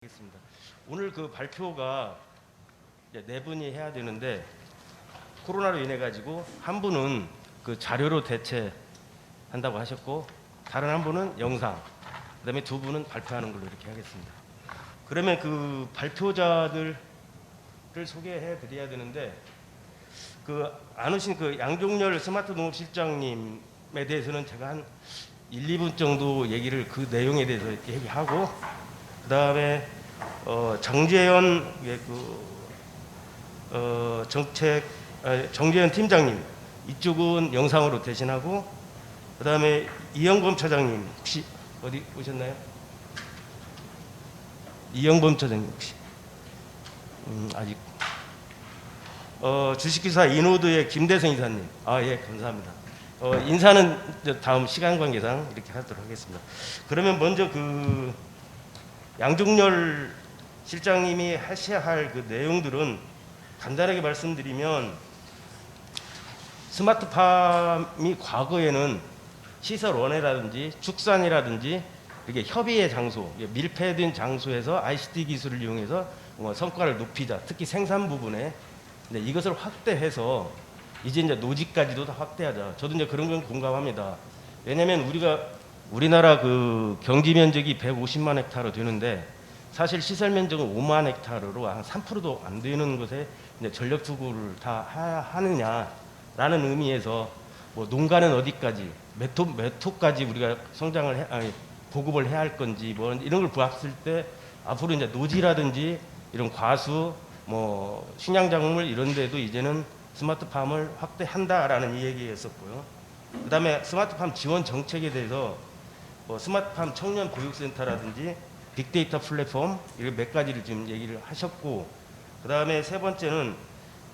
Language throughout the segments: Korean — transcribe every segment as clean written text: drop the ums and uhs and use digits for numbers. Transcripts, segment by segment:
알겠습니다. 오늘 그 발표가 이제 네 분이 해야 되는데 코로나로 인해 가지고 한 분은 그 자료로 대체한다고 하셨고 다른 한 분은 영상, 그다음에 두 분은 발표하는 걸로 이렇게 하겠습니다. 그러면 그 발표자들을 소개해 드려야 되는데 그 안 오신 그 양종열 스마트 농업실장님에 대해서는 제가 한 1, 2분 정도 얘기를 그 내용에 대해서 이렇게 얘기하고 그다음에 정재현 정재현 팀장님 이쪽은 영상으로 대신하고 그다음에 이영범 차장님 혹시 어디 오셨나요? 이영범 차장님 혹시 아직 주식기사 이노드의 김대성 이사님 예 감사합니다. 인사는 다음 시간 관계상 이렇게 하도록 하겠습니다. 그러면 먼저 그 양종열 실장님이 하셔야 할 그 내용들은 간단하게 말씀드리면 스마트팜이 과거에는 시설 원해라든지 축산이라든지 이렇게 협의의 장소, 밀폐된 장소에서 ICT 기술을 이용해서 성과를 높이자. 특히 생산 부분에 이것을 확대해서 이제 노지까지도 다 확대하자. 저도 이제 그런 건 공감합니다. 왜냐하면 우리나라 그 경지 면적이 150만 헥타르 되는데 사실 시설 면적은 5만 헥타르로 한 3%도 안 되는 곳에 이제 전력 투구를 다 하느냐라는 의미에서 뭐 농가는 어디까지 몇 호까지 우리가 보급을 해야 할 건지 뭐 이런 걸 봤을 때 앞으로 이제 노지라든지 이런 과수 뭐 식량작물 이런 데도 이제는 스마트팜을 확대한다라는 이 얘기였었고요. 그다음에 스마트팜 지원 정책에 대해서 스마트팜 청년 교육센터라든지 빅데이터 플랫폼 이런 몇 가지를 지금 얘기를 하셨고, 그다음에 세 번째는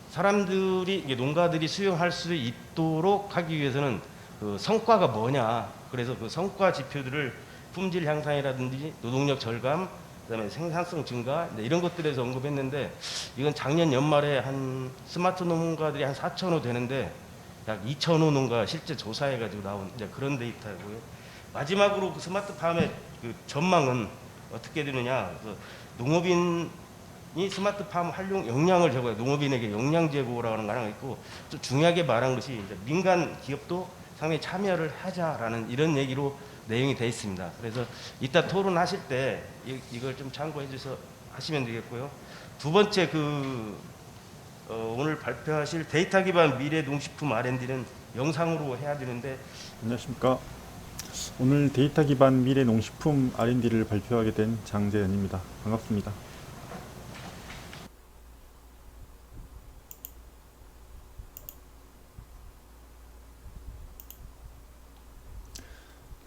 사람들이 농가들이 수용할 수 있도록 하기 위해서는 그 성과가 뭐냐, 그래서 그 성과 지표들을 품질 향상이라든지 노동력 절감, 그다음에 생산성 증가 이런 것들에서 언급했는데 이건 작년 연말에 한 스마트 농가들이 한 4,000호 되는데 약 2,000호 농가 실제 조사해가지고 나온 그런 데이터고요. 마지막으로 그 스마트팜의 그 전망은 어떻게 되느냐? 농업인이 스마트팜 활용 역량을 제고해 농업인에게 역량 제고라는 거랑 있고 또 중요하게 말한 것이 이제 민간 기업도 상당히 참여를 하자라는 이런 얘기로 내용이 되어 있습니다. 그래서 이따 토론하실 때 이걸 좀 참고해 주셔서 하시면 되겠고요. 두 번째 오늘 발표하실 데이터 기반 미래 농식품 R&D는 영상으로 해야 되는데. 안녕하십니까. 오늘 데이터 기반 미래 농식품 R&D를 발표하게 된 장재현입니다. 반갑습니다.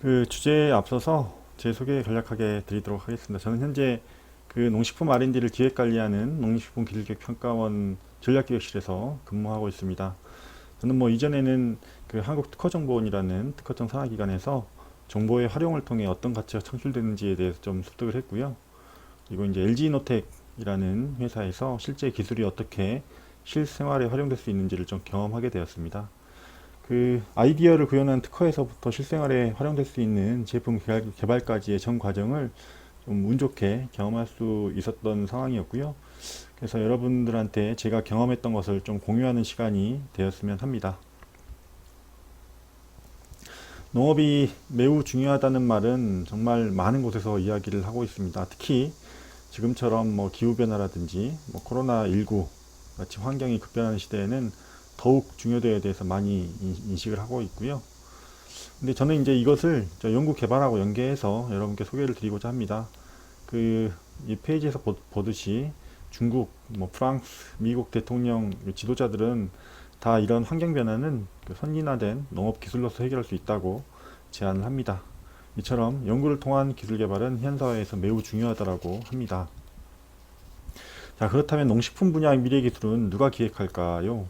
그 주제에 앞서서 제 소개 간략하게 드리도록 하겠습니다. 저는 현재 그 농식품 R&D를 기획관리하는 농식품기술기획평가원 전략기획실에서 근무하고 있습니다. 저는 뭐 이전에는 그 한국특허정보원이라는 특허청 산하기관에서 정보의 활용을 통해 어떤 가치가 창출되는지에 대해서 좀 습득을 했고요. 그리고 이제 LG노텍이라는 회사에서 실제 기술이 어떻게 실생활에 활용될 수 있는지를 좀 경험하게 되었습니다. 그 아이디어를 구현한 특허에서부터 실생활에 활용될 수 있는 제품 개발까지의 전 과정을 좀 운 좋게 경험할 수 있었던 상황이었고요. 그래서 여러분들한테 제가 경험했던 것을 좀 공유하는 시간이 되었으면 합니다. 농업이 매우 중요하다는 말은 정말 많은 곳에서 이야기를 하고 있습니다. 특히 지금처럼 뭐 기후변화라든지 뭐 코로나19 같이 환경이 급변하는 시대에는 더욱 중요도에 대해서 많이 인식을 하고 있고요. 근데 저는 이제 이것을 연구 개발하고 연계해서 여러분께 소개를 드리고자 합니다. 이 페이지에서 보듯이 중국, 뭐 프랑스, 미국 대통령 지도자들은 다 이런 환경 변화는 선진화된 농업 기술로서 해결할 수 있다고 제안을 합니다. 이처럼 연구를 통한 기술 개발은 현 사회에서 매우 중요하다고 합니다. 자, 그렇다면 농식품 분야의 미래 기술은 누가 기획할까요?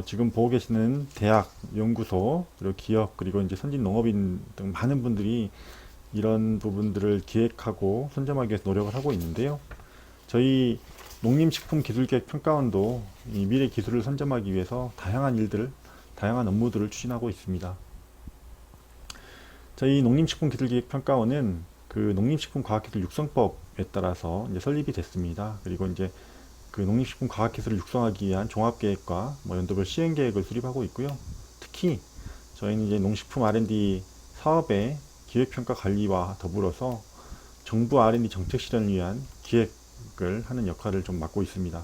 지금 보고 계시는 대학, 연구소, 그리고 기업, 그리고 이제 선진 농업인 등 많은 분들이 이런 부분들을 기획하고 선점하기 위해서 노력을 하고 있는데요. 저희 농림식품기술기획평가원도 이 미래 기술을 선점하기 위해서 다양한 업무들을 추진하고 있습니다. 저희 농림식품기술기획평가원은 그 농림식품과학기술 육성법에 따라서 이제 설립이 됐습니다. 그리고 이제 그 농림식품 과학기술을 육성하기 위한 종합계획과 뭐 연도별 시행계획을 수립하고 있고요. 특히 저희는 이제 농식품 R&D 사업의 기획평가 관리와 더불어서 정부 R&D 정책 실현을 위한 기획을 하는 역할을 좀 맡고 있습니다.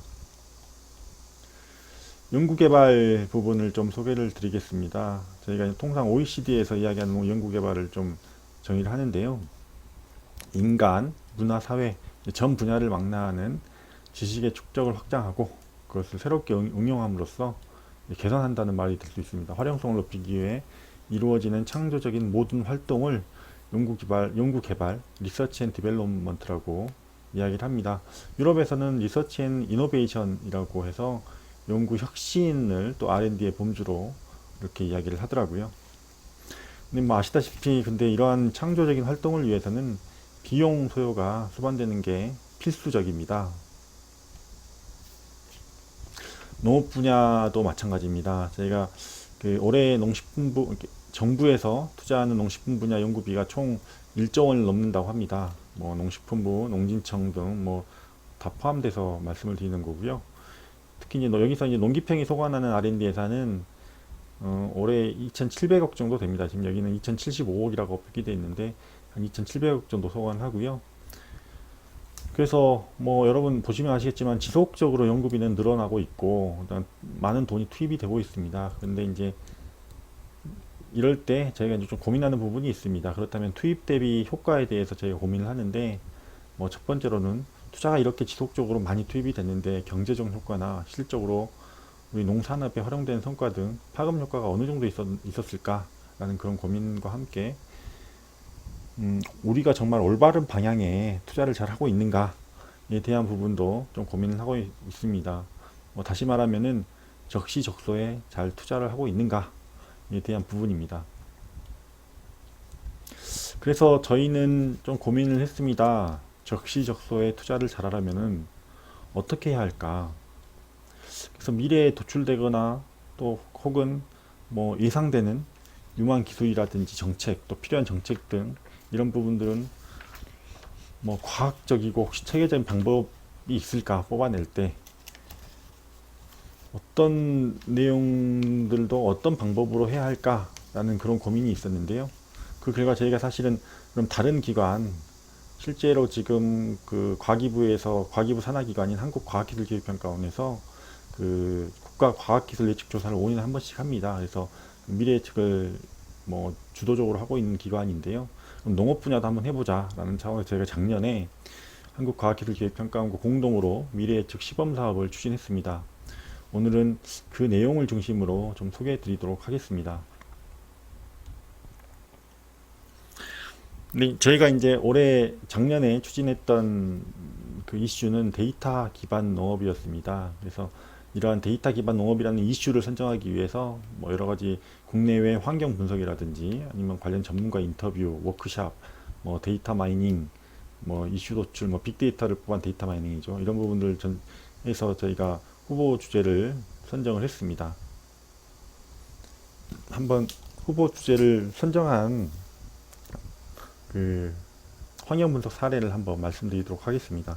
연구개발 부분을 좀 소개를 드리겠습니다. 저희가 통상 OECD에서 이야기하는 연구개발을 좀 정의를 하는데요. 인간, 문화, 사회 전 분야를 망라하는 지식의 축적을 확장하고 그것을 새롭게 응용함으로써 개선한다는 말이 될 수 있습니다. 활용성을 높이기 위해 이루어지는 창조적인 모든 활동을 연구개발, 리서치 앤 디벨롭먼트라고 이야기를 합니다. 유럽에서는 리서치 앤 이노베이션이라고 해서 연구 혁신을 또 R&D의 범주로 이렇게 이야기를 하더라고요. 근데 뭐 아시다시피 근데 이러한 창조적인 활동을 위해서는 비용 소요가 수반되는 게 필수적입니다. 농업 분야도 마찬가지입니다. 저희가 그 올해 농식품부 정부에서 투자하는 농식품 분야 연구비가 총 1조 원을 넘는다고 합니다. 뭐 농식품부, 농진청 등 뭐 다 포함돼서 말씀을 드리는 거고요. 특히 이제 여기서 이제 농기평이 소관하는 R&D 예산은 올해 2,700억 정도 됩니다. 지금 여기는 2,075억이라고 표기되어 있는데 한 2,700억 정도 소관하고요. 그래서 뭐 여러분 보시면 아시겠지만 지속적으로 연구비는 늘어나고 있고 많은 돈이 투입이 되고 있습니다. 그런데 이제 이럴 때 저희가 이제 좀 고민하는 부분이 있습니다. 그렇다면 투입 대비 효과에 대해서 저희가 고민을 하는데 뭐 첫 번째로는 투자가 이렇게 지속적으로 많이 투입이 됐는데 경제적 효과나 실질적으로 우리 농산업에 활용된 성과 등 파급 효과가 어느 정도 있었을까라는 그런 고민과 함께 우리가 정말 올바른 방향에 투자를 잘 하고 있는가에 대한 부분도 좀 고민을 하고 있습니다. 뭐 다시 말하면은 적시적소에 잘 투자를 하고 있는가에 대한 부분입니다. 그래서 저희는 좀 고민을 했습니다. 적시적소에 투자를 잘하려면은 어떻게 해야 할까? 그래서 미래에 도출되거나 또 혹은 뭐 예상되는 유망 기술이라든지 정책, 또 필요한 정책 등 이런 부분들은 뭐 과학적이고 혹시 체계적인 방법이 있을까 뽑아낼 때 어떤 내용들도 어떤 방법으로 해야 할까라는 그런 고민이 있었는데요. 그 결과 저희가 사실은 그럼 다른 기관 실제로 지금 그 과기부에서 과기부 산하기관인 한국과학기술기획평가원에서 그 국가과학기술 예측조사를 5년에 한 번씩 합니다. 그래서 미래 예측을 뭐 주도적으로 하고 있는 기관인데요. 그럼 농업 분야도 한번 해보자라는 차원에서 저희가 작년에 한국과학기술기획평가원과 공동으로 미래 예측 시범 사업을 추진했습니다. 오늘은 그 내용을 중심으로 좀 소개해 드리도록 하겠습니다. 근데 저희가 이제 작년에 추진했던 그 이슈는 데이터 기반 농업이었습니다. 그래서 이러한 데이터 기반 농업이라는 이슈를 선정하기 위해서 뭐 여러 가지 국내외 환경 분석이라든지 아니면 관련 전문가 인터뷰, 워크샵, 뭐 데이터 마이닝, 뭐 이슈 도출, 뭐 빅데이터를 포함한 데이터 마이닝이죠. 이런 부분들 해서 저희가 후보 주제를 선정을 했습니다. 한번 후보 주제를 선정한 그 환경 분석 사례를 한번 말씀드리도록 하겠습니다.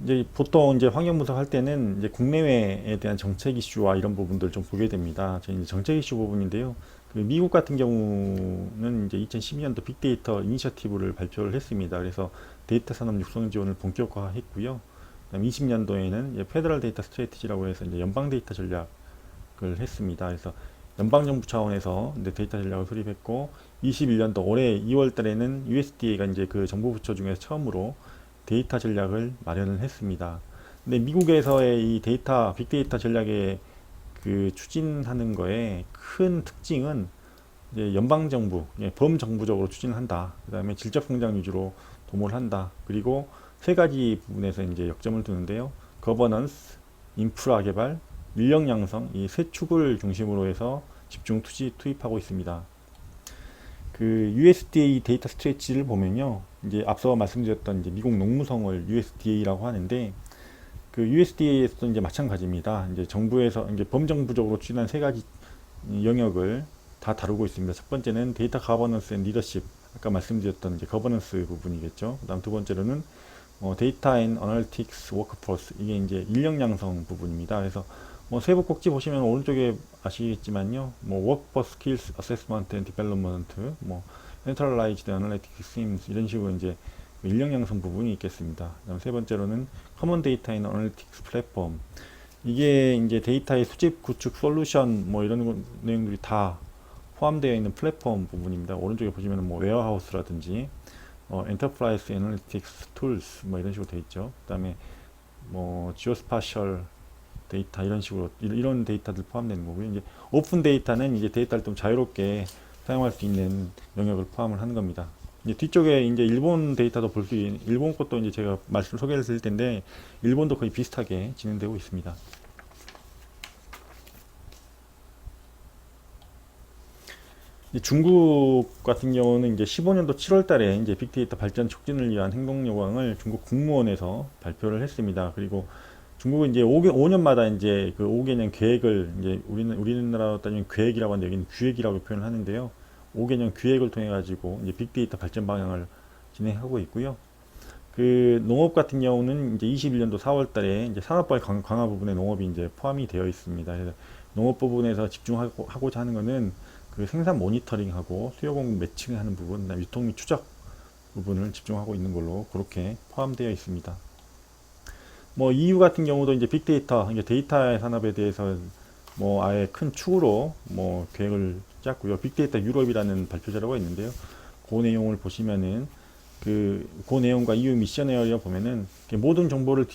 이제 보통 이제 환경 분석할 때는 이제 국내외에 대한 정책 이슈와 이런 부분들 좀 보게 됩니다. 저희 이제 정책 이슈 부분인데요. 그 미국 같은 경우는 이제 2012년도 빅데이터 이니셔티브를 발표를 했습니다. 그래서 데이터 산업 육성 지원을 본격화했고요. 그다음 20년도에는 페더럴 데이터 스트래티지라고 해서 이제 연방 데이터 전략을 했습니다. 그래서 연방정부 차원에서 이제 데이터 전략을 수립했고 21년도 올해 2월 달에는 USDA가 이제 그 정부 부처 중에서 처음으로 데이터 전략을 마련을 했습니다. 근데 미국에서의 이 빅데이터 전략의 그 추진하는 거에 큰 특징은 이제 연방정부, 범정부적으로 추진한다. 그 다음에 질적성장 위주로 도모를 한다. 그리고 세 가지 부분에서 이제 역점을 두는데요. 거버넌스, 인프라 개발, 인력 양성, 이 세 축을 중심으로 해서 집중 투입하고 있습니다. 그 USDA 데이터 스트레치를 보면요. 이제 앞서 말씀드렸던 이제 미국 농무성을 USDA라고 하는데 그 USDA에서도 이제 마찬가지입니다. 이제 정부에서 이제 범정부적으로 추진한 세 가지 영역을 다 다루고 있습니다. 첫 번째는 데이터 가버넌스 앤 리더십, 아까 말씀드렸던 이제 거버넌스 부분이겠죠. 그다음 두 번째로는 데이터 앤 어널리틱스 워크포스, 이게 이제 인력 양성 부분입니다. 그래서 세부 꼭지 보시면 오른쪽에 아시겠지만요, 워크포스 스킬스 어세스먼트 앤 디벨롭먼트, 센트럴라이즈드 어널리틱스 스팀스, 이런 식으로 이제 인력 양성 부분이 있겠습니다. 그다음 세 번째로는 커먼 데이터 앤 어널리틱스 플랫폼, 이게 이제 데이터의 수집, 구축, 솔루션 이런 내용들이 다 포함되어 있는 플랫폼 부분입니다. 오른쪽에 보시면 웨어하우스라든지 엔터프라이즈 애널리틱스 툴스 이런 식으로 되어 있죠. 그다음에 지오스파셜 데이터, 이런 식으로 이런 데이터들 포함되는 거고요. 이제 오픈 데이터는 이제 데이터를 좀 자유롭게 사용할 수 있는 영역을 포함을 하는 겁니다. 이제 뒤쪽에 이제 일본 데이터도 볼 수 있는, 일본 것도 이제 제가 소개를 드릴 텐데, 일본도 거의 비슷하게 진행되고 있습니다. 중국 같은 경우는 이제 15년도 7월 달에 이제 빅데이터 발전 촉진을 위한 행동 요강을 중국 국무원에서 발표를 했습니다. 그리고 중국은 이제 5년마다 이제 그 5개년 계획을, 이제 우리나라로 따지면 계획이라고 하는데 여기는 기획이라고 표현을 하는데요. 5개년 기획을 통해 가지고 이제 빅데이터 발전 방향을 진행하고 있고요. 그 농업 같은 경우는 이제 21년도 4월 달에 이제 산업발 강화 부분에 농업이 이제 포함이 되어 있습니다. 그래서 농업 부분에서 집중하고자 하는 것은 그 생산 모니터링하고 수요 공급 매칭하는 부분, 유통 및 추적 부분을 집중하고 있는 걸로 그렇게 포함되어 있습니다. EU 같은 경우도 이제 빅데이터, 이제 데이터의 산업에 대해서 아예 큰 축으로 계획을 짰고요. 빅데이터 유럽이라는 발표 자료가 있는데요. 그 내용을 보시면은 그 내용과 EU 미션 에어리어 보면은 모든 정보를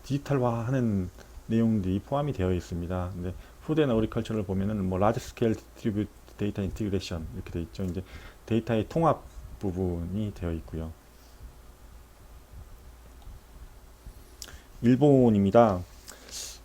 디지털화하는 내용들이 포함이 되어 있습니다. 근데 푸드 앤 어그리컬처를 보면은 라지 스케일 디스트리뷰트 데이터 인티그레이션 이렇게 되어 있죠. 이제 데이터의 통합 부분이 되어 있고요. 일본입니다.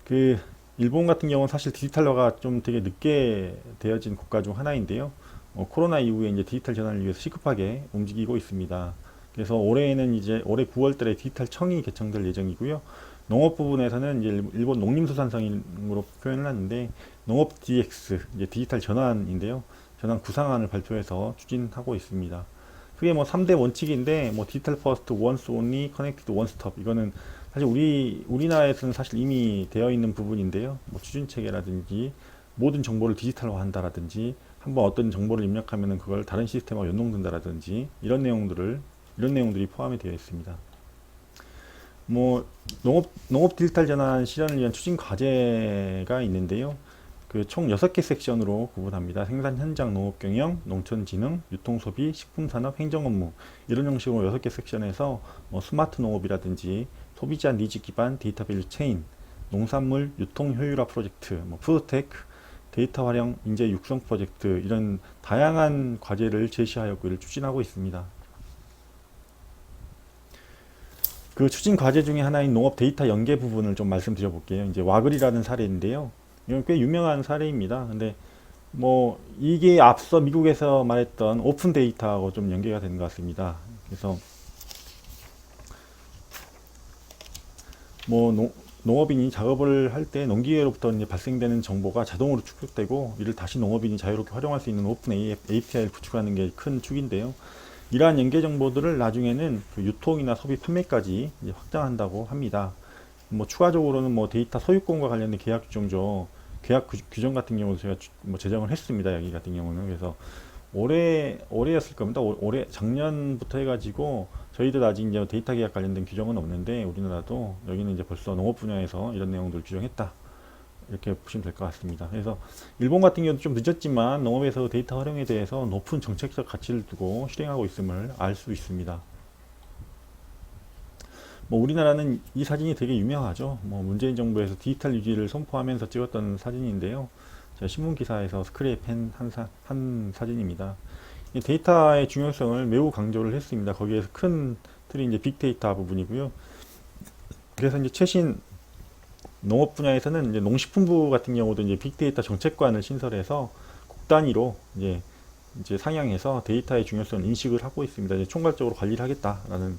그 일본 같은 경우는 사실 디지털화가 좀 되게 늦게 되어진 국가 중 하나인데요. 코로나 이후에 이제 디지털 전환을 위해서 시급하게 움직이고 있습니다. 그래서 올해는 이제 올해 9월달에 디지털 청이 개청될 예정이고요. 농업 부분에서는 이제 일본 농림수산성으로 표현을 하는데 농업 DX, 이제 디지털 전환인데요. 전환 구상안을 발표해서 추진하고 있습니다. 그게 3대 원칙인데 디지털 퍼스트, 원스 온리, 커넥티드 원스톱, 이거는 사실 우리나라에서는 사실 이미 되어 있는 부분인데요. 추진 체계라든지 모든 정보를 디지털화 한다라든지 한번 어떤 정보를 입력하면은 그걸 다른 시스템하고 연동된다라든지 이런 내용들이 포함이 되어 있습니다. 농업 디지털 전환 실현을 위한 추진 과제가 있는데요. 그 총 6개 섹션으로 구분합니다. 생산 현장 농업 경영, 농촌 진흥, 유통 소비, 식품 산업, 행정 업무, 이런 형식으로 6개 섹션에서 스마트 농업이라든지 소비자 니즈 기반 데이터 밸류 체인, 농산물 유통 효율화 프로젝트, 푸드테크, 데이터 활용 인재 육성 프로젝트, 이런 다양한 과제를 제시하여 그를 추진하고 있습니다. 그 추진 과제 중에 하나인 농업 데이터 연계 부분을 좀 말씀드려 볼게요. 이제 와글이라는 사례인데요. 이건 꽤 유명한 사례입니다. 근데 이게 앞서 미국에서 말했던 오픈 데이터하고 좀 연계가 되는 것 같습니다. 그래서 농업인이 작업을 할 때 농기계로부터 이제 발생되는 정보가 자동으로 축적되고 이를 다시 농업인이 자유롭게 활용할 수 있는 오픈 API를 구축하는 게 큰 축인데요. 이러한 연계 정보들을 나중에는 그 유통이나 소비 판매까지 이제 확장한다고 합니다. 추가적으로는 데이터 소유권과 관련된 계약 규정 같은 경우도 제가 제정을 했습니다. 여기 같은 경우는. 그래서 올해였을 겁니다. 올해 작년부터 해가지고 저희도 아직 이제 데이터 계약 관련된 규정은 없는데 우리나라도 여기는 이제 벌써 농업 분야에서 이런 내용들을 규정했다, 이렇게 보시면 될 것 같습니다. 그래서 일본 같은 경우도 좀 늦었지만 농업에서 데이터 활용에 대해서 높은 정책적 가치를 두고 실행하고 있음을 알 수 있습니다. 우리나라는 이 사진이 되게 유명하죠. 문재인 정부에서 디지털 유지를 선포하면서 찍었던 사진인데요. 제가 신문 기사에서 스크랩한 한 사진입니다. 이 데이터의 중요성을 매우 강조를 했습니다. 거기에서 큰 틀이 이제 빅데이터 부분이고요. 그래서 이제 최신 농업 분야에서는 이제 농식품부 같은 경우도 이제 빅데이터 정책관을 신설해서 국 단위로 이제 상향해서 데이터의 중요성을 인식을 하고 있습니다. 이제 총괄적으로 관리를 하겠다라는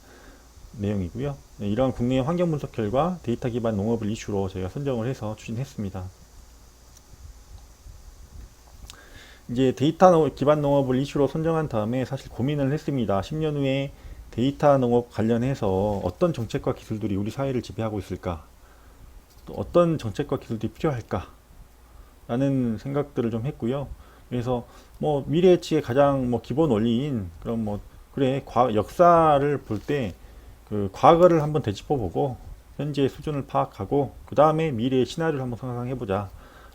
내용이고요. 이러한 국내의 환경 분석 결과 데이터 기반 농업을 이슈로 저희가 선정을 해서 추진했습니다. 이제 데이터 기반 농업을 이슈로 선정한 다음에 사실 고민을 했습니다. 10년 후에 데이터 농업 관련해서 어떤 정책과 기술들이 우리 사회를 지배하고 있을까? 또 어떤 정책과 기술들이 필요할까? 라는 생각들을 좀 했고요. 그래서 뭐 미래 예측의 가장 뭐 기본 원리인 그럼 뭐 그래 역사를 볼 때 그 과거를 한번 되짚어 보고 현재의 수준을 파악하고 그 다음에 미래의 시나리오를 한번 상상해 보자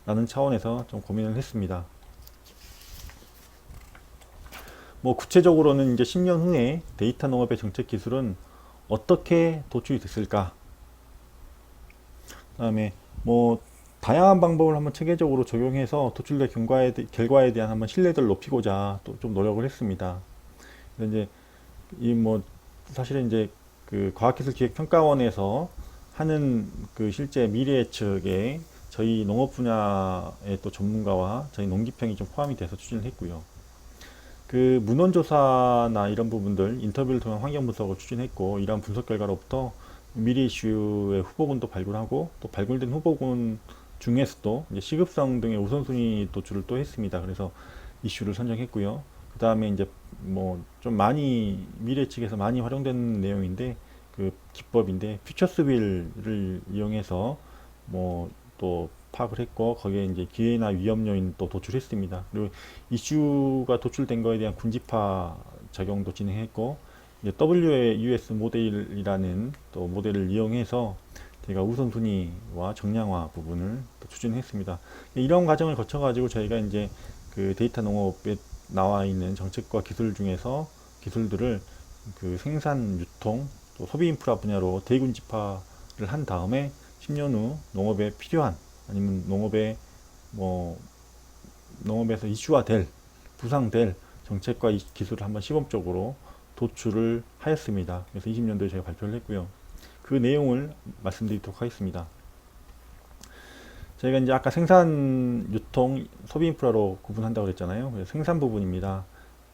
라는 차원에서 좀 고민을 했습니다. 뭐 구체적으로는 이제 10년 후에 데이터 농업의 정책 기술은 어떻게 도출이 됐을까? 그다음에 뭐 다양한 방법을 한번 체계적으로 적용해서 도출된 결과에 대한 한번 신뢰도를 높이고자 또 좀 노력을 했습니다. 그래서 이제 이 뭐 사실은 이제 그 과학기술기획평가원에서 하는 그 실제 미래 예측에 저희 농업 분야의 또 전문가와 저희 농기평이 좀 포함이 돼서 추진을 했고요. 그 문헌조사나 이런 부분들 인터뷰를 통한 환경 분석을 추진했고 이러한 분석 결과로부터 미래 이슈의 후보군도 발굴하고 또 발굴된 후보군 중에서도 이제 시급성 등의 우선순위 도출을 또 했습니다. 그래서 이슈를 선정했고요. 그 다음에 이제 뭐 좀 많이 미래 측에서 많이 활용된 내용인데 그 기법인데 퓨처스빌을 이용해서 뭐 또 파악을 했고 거기에 이제 기회나 위험 요인 또 도출했습니다. 그리고 이슈가 도출된 거에 대한 군집화 작용도 진행했고 이제 WUS 모델이라는 또 모델을 이용해서 제가 우선순위와 정량화 부분을 또 추진했습니다. 이런 과정을 거쳐가지고 저희가 이제 그 데이터 농업에 나와 있는 정책과 기술 중에서 기술들을 그 생산, 유통, 또 소비 인프라 분야로 대군집화를 한 다음에 10년 후 농업에 필요한 아니면 농업에서 이슈화될 부상될 정책과 기술을 한번 시범적으로 도출을 하였습니다. 그래서 20년도에 제가 발표를 했고요. 그 내용을 말씀드리도록 하겠습니다. 저희가 이제 아까 생산, 유통, 소비 인프라로 구분한다고 그랬잖아요. 그래서 생산 부분입니다.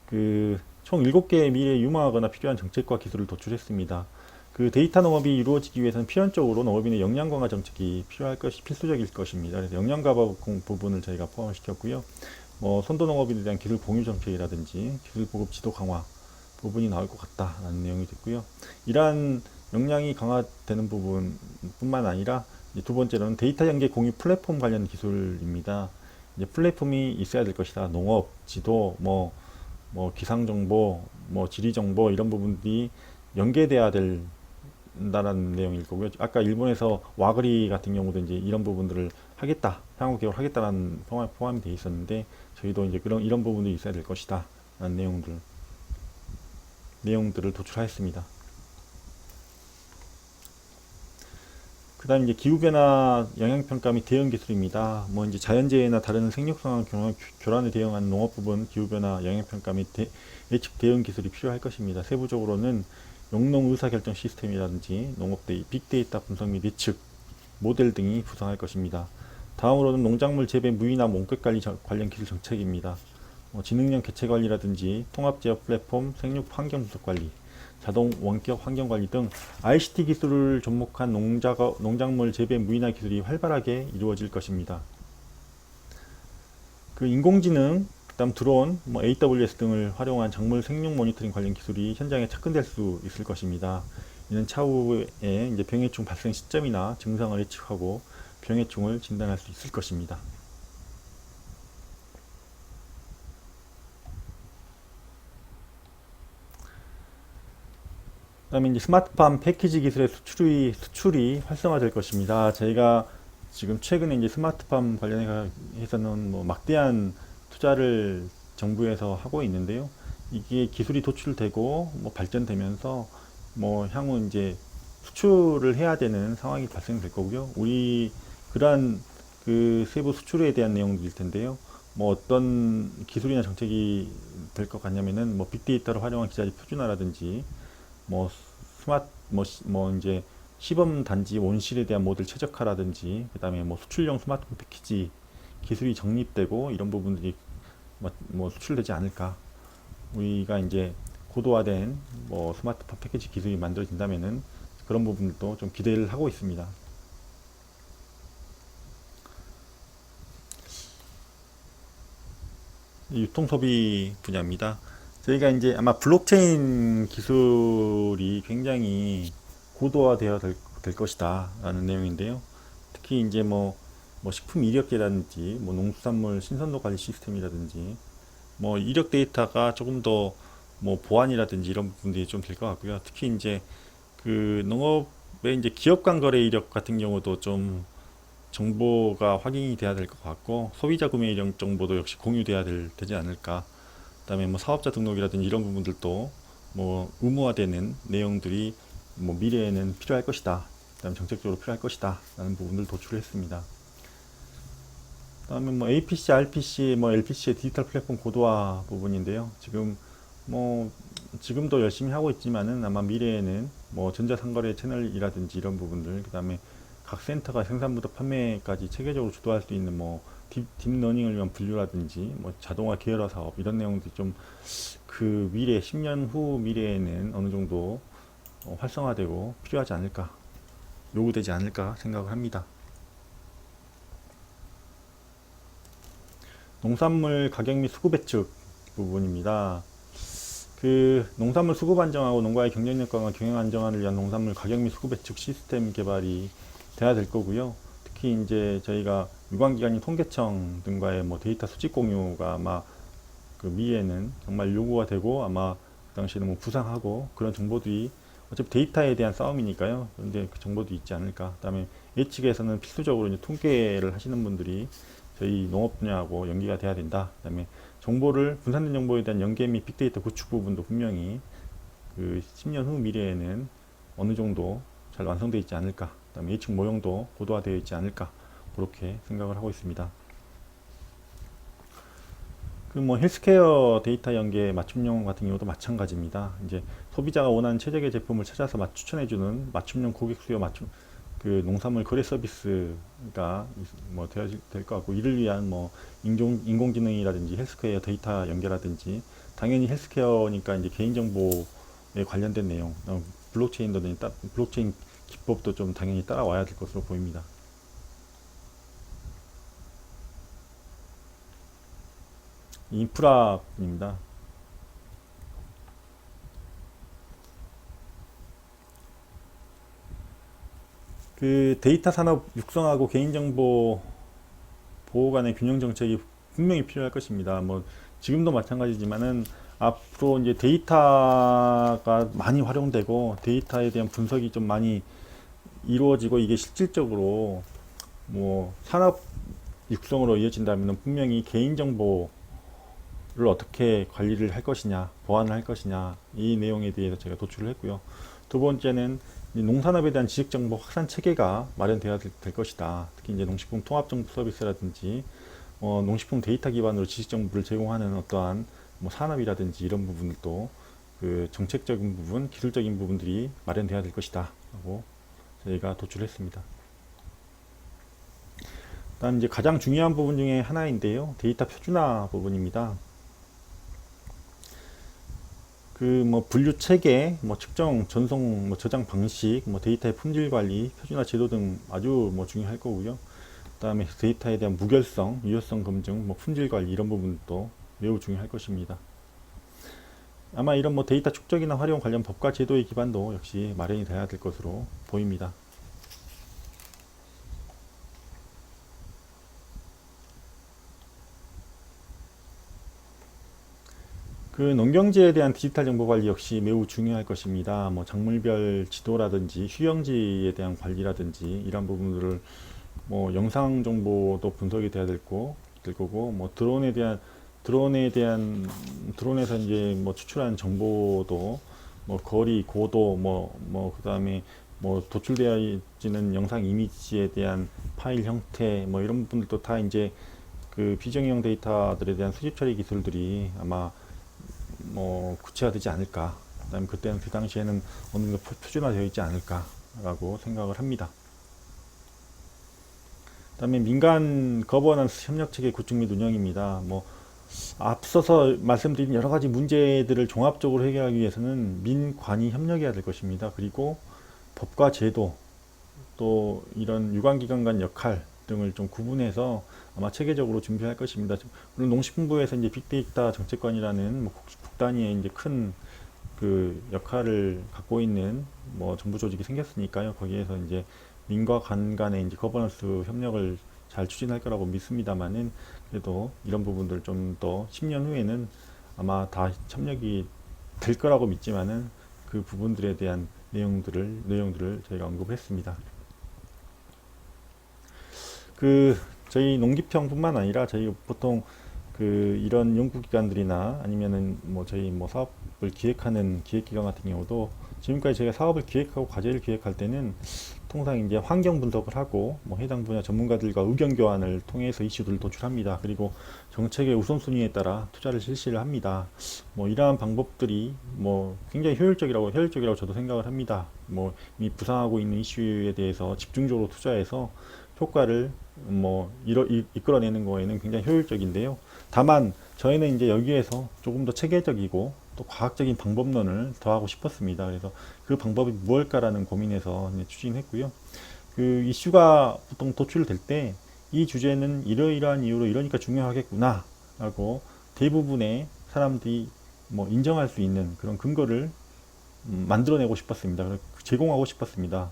그 총 7개의 미래에 유망하거나 필요한 정책과 기술을 도출했습니다. 그 데이터 농업이 이루어지기 위해서는 필연적으로 농업인의 역량 강화 정책이 필수적일 것입니다. 그래서 역량 강화 부분을 저희가 포함시켰고요. 뭐 선도 농업인에 대한 기술 공유 정책이라든지 기술 보급 지도 강화 부분이 나올 것 같다라는 내용이 됐고요. 이러한 역량이 강화되는 부분뿐만 아니라 두 번째로는 데이터 연계 공유 플랫폼 관련 기술입니다. 이제 플랫폼이 있어야 될 것이다. 농업, 지도, 뭐 기상 정보, 뭐 지리 정보 이런 부분들이 연계돼야 된다는 내용일 거고요. 아까 일본에서 와그리 같은 경우도 이제 이런 부분들을 하겠다, 향후 개발 하겠다라는 포함이 되어 있었는데 저희도 이제 이런 부분들이 있어야 될 것이다 라는 내용들을 도출하였습니다. 그 다음 이제 기후변화 영향평가 및 대응 기술입니다. 뭐 이제 자연재해나 다른 생육상황 교란에 대응하는 농업 부분 기후변화 영향평가 및 예측 대응 기술이 필요할 것입니다. 세부적으로는 영농 의사결정 시스템이라든지 농업데이, 빅데이터 분석 및 예측, 모델 등이 구성할 것입니다. 다음으로는 농작물 재배 무이나 몸끝관리 관련 기술 정책입니다. 지능형 개체관리라든지 통합제어 플랫폼, 생육 환경 분석관리, 자동 원격 환경관리 등 ICT 기술을 접목한 농작물 재배 무인화 기술이 활발하게 이루어질 것입니다. 그 인공지능, 그다음 드론, AWS 등을 활용한 작물 생육 모니터링 관련 기술이 현장에 접근될 수 있을 것입니다. 이는 차후에 이제 병해충 발생 시점이나 증상을 예측하고 병해충을 진단할 수 있을 것입니다. 그다음에 이제 스마트팜 패키지 기술의 수출이 활성화될 것입니다. 저희가 지금 최근에 이제 스마트팜 관련해서는 뭐 막대한 투자를 정부에서 하고 있는데요. 이게 기술이 도출되고 뭐 발전되면서 뭐 향후 이제 수출을 해야 되는 상황이 발생될 거고요. 우리 그러한 그 세부 수출에 대한 내용들일 텐데요. 뭐 어떤 기술이나 정책이 될 것 같냐면은 뭐 빅데이터를 활용한 기자재 표준화라든지 뭐 이제 시범 단지 온실에 대한 모델 최적화라든지 그다음에 뭐 수출용 스마트폰 패키지 기술이 정립되고 이런 부분들이 뭐 수출되지 않을까. 우리가 이제 고도화된 뭐 스마트폰 패키지 기술이 만들어진다면은 그런 부분도 좀 기대를 하고 있습니다. 유통소비 분야입니다. 저희가 이제 아마 블록체인 기술이 굉장히 고도화되어 될 것이다 라는 내용인데요. 특히 이제 뭐 식품 이력계라든지 뭐 농수산물 신선도 관리 시스템이라든지 뭐 이력 데이터가 조금 더 뭐 보안이라든지 이런 부분들이 좀 될 것 같고요. 특히 이제 그 농업의 이제 기업 간 거래 이력 같은 경우도 좀 정보가 확인이 돼야 될 것 같고, 소비자 구매 이력 정보도 역시 공유돼야 되지 않을까. 그다음에 뭐 사업자 등록이라든지 이런 부분들도 뭐 의무화되는 내용들이 뭐 미래에는 필요할 것이다. 그다음 정책적으로 필요할 것이다. 라는 부분을 도출했습니다. 그다음에 뭐 APC, RPC, 뭐 LPC의 디지털 플랫폼 고도화 부분인데요. 지금도 열심히 하고 있지만은 아마 미래에는 뭐 전자상거래 채널이라든지 이런 부분들, 그다음에 각 센터가 생산부터 판매까지 체계적으로 주도할 수 있는 뭐 딥러닝을 위한 분류라든지 뭐 자동화 계열화 사업 이런 내용들이 좀 그 미래 10년 후 미래에는 어느 정도 활성화되고 필요하지 않을까, 요구되지 않을까 생각을 합니다. 농산물 가격 및 수급 예측 부분입니다. 그 농산물 수급 안정하고 농가의 경쟁력 강화, 경영 안정화를 위한 농산물 가격 및 수급 예측 시스템 개발이 돼야 될 거고요. 특히 이제 저희가 유관기관인 통계청 등과의 뭐 데이터 수집 공유가 아마 그 미래에는 정말 요구가 되고, 아마 그 당시에는 뭐 부상하고 그런 정보들이 어차피 데이터에 대한 싸움이니까요. 근데 그 정보도 있지 않을까. 그다음에 예측에서는 필수적으로 이제 통계를 하시는 분들이 저희 농업 분야하고 연계가 돼야 된다. 그다음에 정보를 분산된 정보에 대한 연계 및 빅데이터 구축 부분도 분명히 그 10년 후 미래에는 어느 정도 잘 완성되어 있지 않을까. 그다음에 예측 모형도 고도화되어 있지 않을까. 그렇게 생각을 하고 있습니다. 그 뭐 헬스케어 데이터 연계 맞춤형 같은 경우도 마찬가지입니다. 이제 소비자가 원하는 최적의 제품을 찾아서 추천해주는 맞춤형 고객 수요 맞춤 그 농산물 거래 서비스가 뭐 되어야 될 것 같고, 이를 위한 뭐 인공지능이라든지 헬스케어 데이터 연계라든지, 당연히 헬스케어니까 이제 개인정보에 관련된 내용, 블록체인 기법도 좀 당연히 따라와야 될 것으로 보입니다. 인프라입니다. 그 데이터 산업 육성하고 개인정보 보호 간의 균형 정책이 분명히 필요할 것입니다. 뭐 지금도 마찬가지지만은 앞으로 이제 데이터가 많이 활용되고 데이터에 대한 분석이 좀 많이 이루어지고, 이게 실질적으로 뭐 산업 육성으로 이어진다면 분명히 개인정보를 어떻게 관리를 할 것이냐, 보완을 할 것이냐, 이 내용에 대해서 제가 도출을 했고요. 두 번째는 농산업에 대한 지식정보 확산 체계가 마련되어야 될 것이다. 특히 이제 농식품 통합정보 서비스라든지 농식품 데이터 기반으로 지식정보를 제공하는 어떠한 뭐 산업이라든지 이런 부분도 그 정책적인 부분, 기술적인 부분들이 마련되어야 될 것이다 라고 저희가 도출했습니다. 다음 이제 가장 중요한 부분 중에 하나인데요. 데이터 표준화 부분입니다. 그 뭐 분류 체계, 뭐 측정, 전송, 뭐 저장 방식, 뭐 데이터의 품질 관리, 표준화 제도 등 아주 뭐 중요할 거고요. 그다음에 데이터에 대한 무결성, 유효성 검증, 뭐 품질 관리 이런 부분도 매우 중요할 것입니다. 아마 이런 뭐 데이터 축적이나 활용 관련 법과 제도의 기반도 역시 마련이 돼야 될 것으로 보입니다. 그 농경지에 대한 디지털 정보 관리 역시 매우 중요할 것입니다. 뭐 작물별 지도라든지 휴영지에 대한 관리라든지 이런 부분들을 뭐 영상 정보도 분석이 돼야 될 거고, 뭐 드론에서 이제 뭐 추출한 정보도 뭐 거리, 고도, 그다음에 뭐 도출되어지는 영상 이미지에 대한 파일 형태, 뭐 이런 부분들도 다 이제 그 비정형 데이터들에 대한 수집 처리 기술들이 아마 뭐 구체화되지 않을까. 그다음에 그때는 그 당시에는 어느 정도 표준화되어 있지 않을까라고 생각을 합니다. 그다음에 민간 거버넌스 협력 체계 구축 및 운영입니다. 뭐 앞서서 말씀드린 여러 가지 문제들을 종합적으로 해결하기 위해서는 민관이 협력해야 될 것입니다. 그리고 법과 제도, 또 이런 유관기관 간 역할 등을 좀 구분해서 아마 체계적으로 준비할 것입니다. 물론 농식품부에서 이제 빅데이터 정책관이라는 뭐 국단위의 이제 큰 그 역할을 갖고 있는 뭐 정부 조직이 생겼으니까요. 거기에서 이제 민과 관 간의 이제 거버넌스 협력을 잘 추진할 거라고 믿습니다만은 그래도 이런 부분들 좀 더 10년 후에는 아마 다 협력이 될 거라고 믿지만은 그 부분들에 대한 내용들을 저희가 언급했습니다. 그 저희 농기평뿐만 아니라 저희 보통 그 이런 연구기관들이나 아니면은 뭐 저희 뭐 사업을 기획하는 기획기관 같은 경우도 지금까지 저희가 사업을 기획하고 과제를 기획할 때는 통상 이제 환경 분석을 하고 뭐 해당 분야 전문가들과 의견 교환을 통해서 이슈들을 도출합니다. 그리고 정책의 우선순위에 따라 투자를 실시를 합니다. 뭐 이러한 방법들이 뭐 굉장히 효율적이라고 저도 생각을 합니다. 뭐 이미 부상하고 있는 이슈에 대해서 집중적으로 투자해서 효과를 뭐 이끌어내는 거에는 굉장히 효율적인데요. 다만 저희는 이제 여기에서 조금 더 체계적이고 또 과학적인 방법론을 더하고 싶었습니다. 그래서 그 방법이 무엇일까라는 고민에서 추진했고요. 그 이슈가 보통 도출될 때 이 주제는 이러이러한 이유로 이러니까 중요하겠구나 라고 대부분의 사람들이 뭐 인정할 수 있는 그런 근거를 만들어내고 싶었습니다. 제공하고 싶었습니다.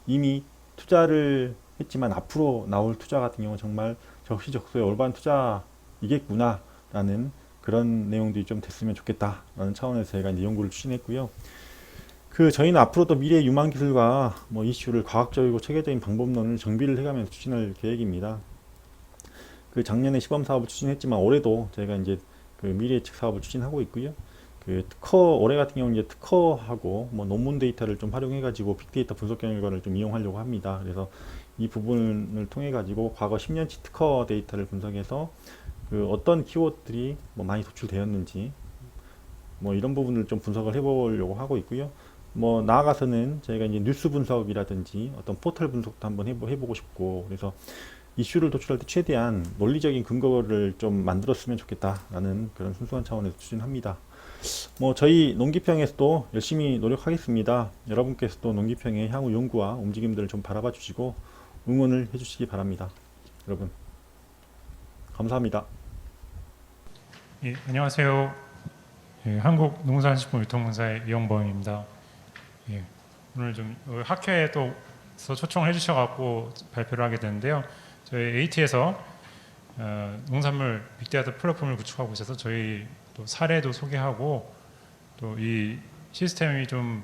이미 투자를 했지만 앞으로 나올 투자 같은 경우는 정말 적시적소의 올바른 투자이겠구나 라는 그런 내용들이 좀 됐으면 좋겠다 라는 차원에서 제가 이제 연구를 추진했고요. 그 저희는 앞으로도 미래 유망 기술과 뭐 이슈를 과학적이고 체계적인 방법론을 정비를 해가면서 추진할 계획입니다. 그 작년에 시범 사업을 추진했지만 올해도 저희가 이제 그 미래 예측 사업을 추진하고 있고요. 그 올해 같은 경우는 이제 특허하고 뭐 논문 데이터를 좀 활용해가지고 빅데이터 분석 결과를 좀 이용하려고 합니다. 그래서 이 부분을 통해가지고 과거 10년치 특허 데이터를 분석해서 그 어떤 키워드들이 뭐 많이 도출되었는지 뭐 이런 부분을 좀 분석을 해보려고 하고 있고요. 뭐 나아가서는 저희가 이제 뉴스 분석이라든지 어떤 포털 분석도 한번 해보고 싶고 그래서 이슈를 도출할 때 최대한 논리적인 근거를 좀 만들었으면 좋겠다라는 그런 순수한 차원에서 추진합니다. 뭐 저희 농기평에서도 열심히 노력하겠습니다. 여러분께서도 농기평의 향후 연구와 움직임들을 좀 바라봐 주시고 응원을 해주시기 바랍니다. 여러분 감사합니다. 예, 안녕하세요. 예, 한국농산식품유통공사의 이영범입니다. 예, 오늘 좀 학회에 또 초청을 해주셔갖고 발표를 하게 되는데요. 저희 AT에서 농산물 빅데이터 플랫폼을 구축하고 있어서 저희 또 사례도 소개하고 또 이 시스템이 좀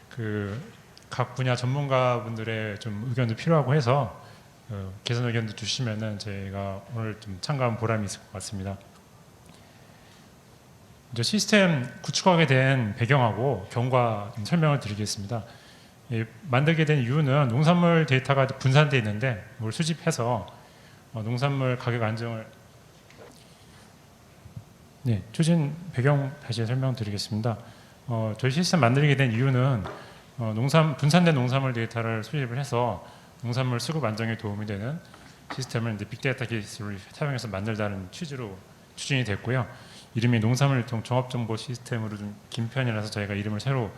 그 각 분야 전문가분들의 좀 의견도 필요하고 해서 개선 의견도 주시면은 저희가 오늘 좀 참가한 보람이 있을 것 같습니다. 이제 시스템 구축하게 된 배경하고 경과 설명을 드리겠습니다. 만들게 된 이유는 농산물 데이터가 분산되어 있는데 이걸 수집해서 농산물 가격 안정을 추진 배경 다시 설명드리겠습니다. 저희 시스템 만들게 된 이유는 분산된 농산물 데이터를 수집을 해서 농산물 수급 안정에 도움이 되는 시스템을 이제 빅데이터 기술을 사용해서 만들다는 취지로 추진이 됐고요. 이름이 농산물 유통 종합정보 시스템으로 좀 긴 편이라서 저희가 이름을 새로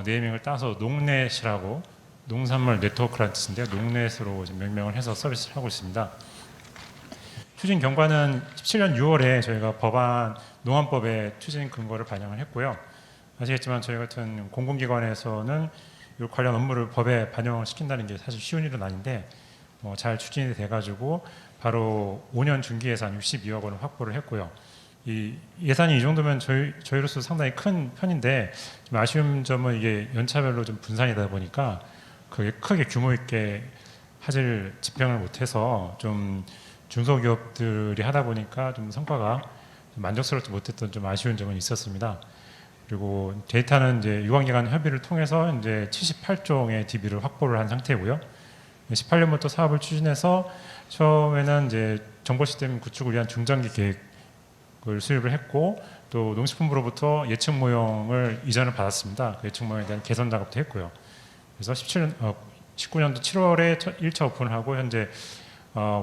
네이밍을 따서 농넷이라고 농산물 네트워크라는 뜻인데요. 농넷으로 명명을 해서 서비스를 하고 있습니다. 추진 경과는 17년 6월에 저희가 법안 농안법에 추진 근거를 반영을 했고요. 아시겠지만 저희 같은 공공기관에서는 이 관련 업무를 법에 반영을 시킨다는 게 사실 쉬운 일은 아닌데 잘 추진이 돼가지고 바로 5년 중기 예산 62억 원을 확보를 했고요. 이 예산이 이 정도면 저희로서 상당히 큰 편인데 좀 아쉬운 점은 이게 연차별로 좀 분산이다 보니까 그게 크게 규모 있게 하질 집행을 못해서 좀 중소기업들이 하다 보니까 좀 성과가 좀 만족스럽지 못했던 좀 아쉬운 점은 있었습니다. 그리고 데이터는 이제 유관기관 협의를 통해서 이제 78종의 DB를 확보를 한 상태고요. 18년부터 사업을 추진해서 처음에는 이제 정보 시스템 구축을 위한 중장기 계획을 수립을 했고 또 농식품부로부터 예측 모형을 이전을 받았습니다. 그 예측 모형에 대한 개선 작업도 했고요. 그래서 19년도 7월에 1차 오픈을 하고 현재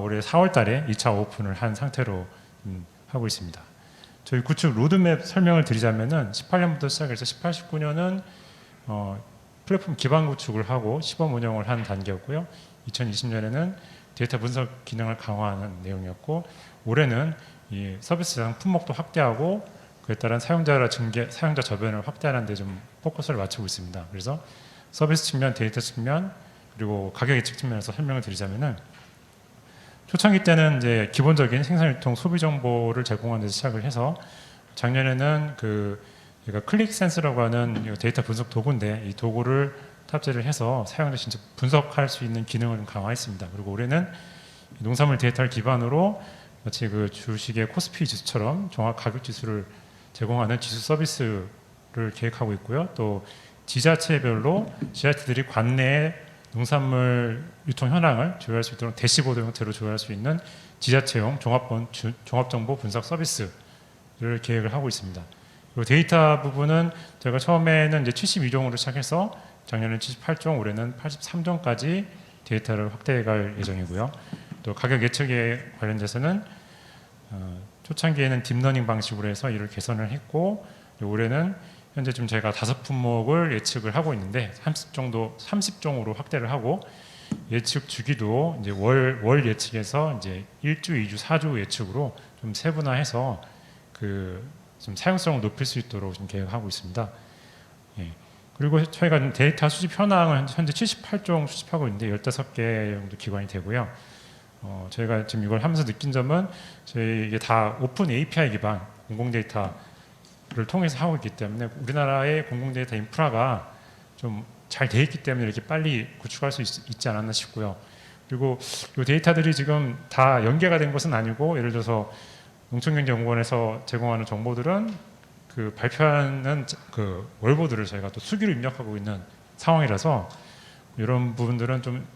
올해 4월 달에 2차 오픈을 한 상태로 하고 있습니다. 저희 구축 로드맵 설명을 드리자면은 18년부터 시작해서 18, 19년은 플랫폼 기반 구축을 하고 시범 운영을 한 단계였고요. 2020년에는 데이터 분석 기능을 강화하는 내용이었고, 올해는 이 서비스장 품목도 확대하고 그에 따른 사용자 저변을 확대하는 데 좀 포커스를 맞추고 있습니다. 그래서 서비스 측면, 데이터 측면, 그리고 가격 예측 측면에서 설명을 드리자면은, 초창기 때는 이제 기본적인 생산유통 소비 정보를 제공하는 데서 시작을 해서, 작년에는 저희가 클릭 센스라고 하는 데이터 분석 도구인데, 이 도구를 탑재를 해서 사용자 진짜 분석할 수 있는 기능을 좀 강화했습니다. 그리고 올해는 농산물 데이터를 기반으로 마치 그 주식의 코스피 지수처럼 종합 가격 지수를 제공하는 지수 서비스를 계획하고 있고요. 또 지자체별로 지자체들이 관내에 농산물 유통 현황을 조회할 수 있도록 대시보드 형태로 조회할 수 있는 지자체용 종합정보 분석 서비스를 계획을 하고 있습니다. 그리고 데이터 부분은 저희가 처음에는 이제 72종으로 시작해서 작년에는 78종, 올해는 83종까지 데이터를 확대해갈 예정이고요. 또 가격 예측에 관련돼서는 초창기에는 딥러닝 방식으로 해서 이를 개선을 했고, 올해는 현재 지금 제가 5품목을 예측을 하고 있는데 30종으로 확대를 하고, 예측 주기도 이제 월 예측에서 이제 1주, 2주, 4주 예측으로 좀 세분화해서 좀 사용성을 높일 수 있도록 좀 계획하고 있습니다. 예. 그리고 저희가 데이터 수집 현황을 현재 78종 수집하고 있는데 15개 정도 기관이 되고요. 저희가 지금 이걸 하면서 느낀 점은, 저희 이게 다 오픈 API 기반 공공 데이터를 통해서 하고 있기 때문에 우리나라의 공공 데이터 인프라가 좀 잘 돼 있기 때문에 이렇게 빨리 구축할 수 있지 않았나 싶고요. 그리고 이 데이터들이 지금 다 연계가 된 것은 아니고, 예를 들어서 농촌경제연구원에서 제공하는 정보들은 발표하는 월보들을 저희가 또 수기로 입력하고 있는 상황이라서, 이런 부분들은 좀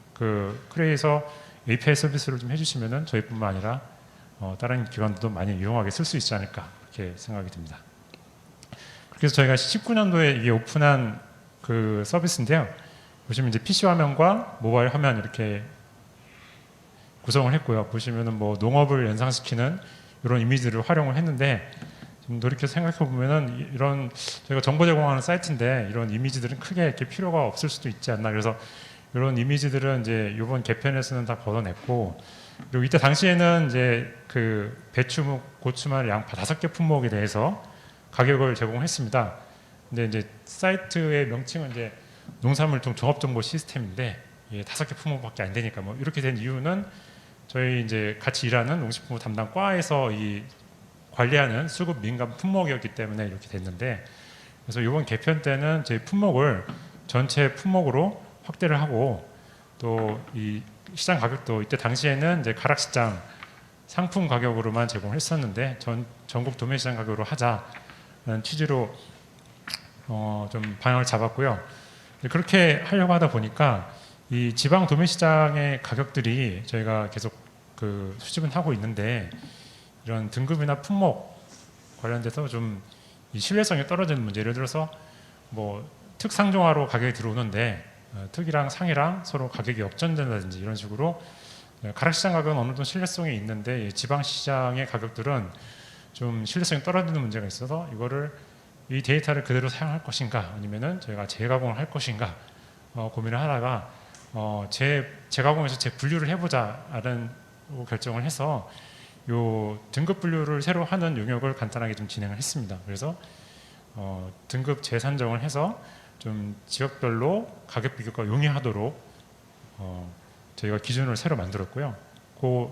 크레이에서 API 서비스를 좀 해주시면은 저희뿐만 아니라 다른 기관들도 많이 유용하게 쓸 수 있지 않을까, 그렇게 생각이 듭니다. 그래서 저희가 19년도에 이게 오픈한 서비스인데요. 보시면 이제 PC 화면과 모바일 화면 이렇게 구성을 했고요. 보시면은 뭐 농업을 연상시키는 이런 이미지를 활용을 했는데, 좀 돌이켜 생각해 보면은 이런 저희가 정보 제공하는 사이트인데 이런 이미지들은 크게 이렇게 필요가 없을 수도 있지 않나. 그래서 이런 이미지들은 이제 이번 개편에서는 다 걷어냈고, 그리고 이때 당시에는 이제 배추, 고추, 마늘, 양파 5개 품목에 대해서 가격을 제공했습니다. 근데 이제 사이트의 명칭은 이제 농산물통 종합정보 시스템인데, 5개 품목밖에 안 되니까 뭐 이렇게 된 이유는, 저희 이제 같이 일하는 농식품부 담당 과에서 이 관리하는 수급 민감 품목이었기 때문에 이렇게 됐는데, 그래서 이번 개편 때는 저희 품목을 전체 품목으로 확대를 하고, 또 이 시장 가격도 이때 당시에는 이제 가락시장 상품 가격으로만 제공했었는데 전국 도매 시장 가격으로 하자라는 취지로 좀 방향을 잡았고요. 그렇게 하려고 하다 보니까 이 지방 도매 시장의 가격들이 저희가 계속 수집은 하고 있는데, 이런 등급이나 품목 관련돼서 좀 이 신뢰성이 떨어지는 문제, 예를 들어서 뭐 특상종화로 가격이 들어오는데 특이랑 상이랑 서로 가격이 역전된다든지 이런 식으로 가락시장 가격은 어느 정도 신뢰성이 있는데, 지방 시장의 가격들은 좀 신뢰성이 떨어지는 문제가 있어서, 이거를 이 데이터를 그대로 사용할 것인가 아니면은 저희가 재가공을 할 것인가 고민을 하다가 재가공해서 재분류를 해보자라는 결정을 해서 요 등급 분류를 새로 하는 용역을 간단하게 좀 진행을 했습니다. 그래서 등급 재산정을 해서 좀 지역별로 가격 비교가 용이하도록 저희가 기준을 새로 만들었고요. 그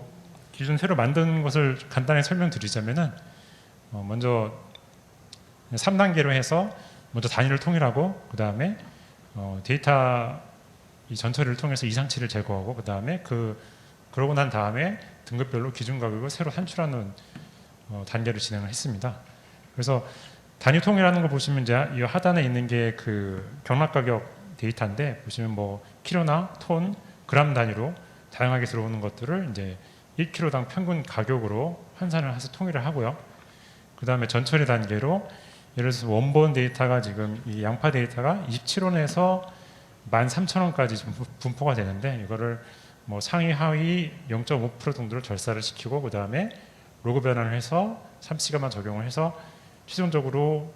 기준 새로 만든 것을 간단히 설명드리자면은, 먼저 3단계로 해서 먼저 단위를 통일하고, 그 다음에 데이터 이 전처리를 통해서 이상치를 제거하고, 그 다음에 그러고 난 다음에 등급별로 기준 가격을 새로 산출하는 단계를 진행을 했습니다. 그래서 단위 통일하는 거 보시면 이제 이 하단에 있는 게 경락 가격 데이터인데, 보시면 뭐 키로나 톤, 그램 단위로 다양하게 들어오는 것들을 이제 1kg당 평균 가격으로 환산을 해서 통일을 하고요. 그 다음에 전처리 단계로, 예를 들어서 원본 데이터가 지금 이 양파 데이터가 27원에서 13,000원까지 분포가 되는데, 이거를 뭐 상위 하위 0.5% 정도를 절사를 시키고, 그 다음에 로그 변환을 해서 3시간만 적용을 해서 최종적으로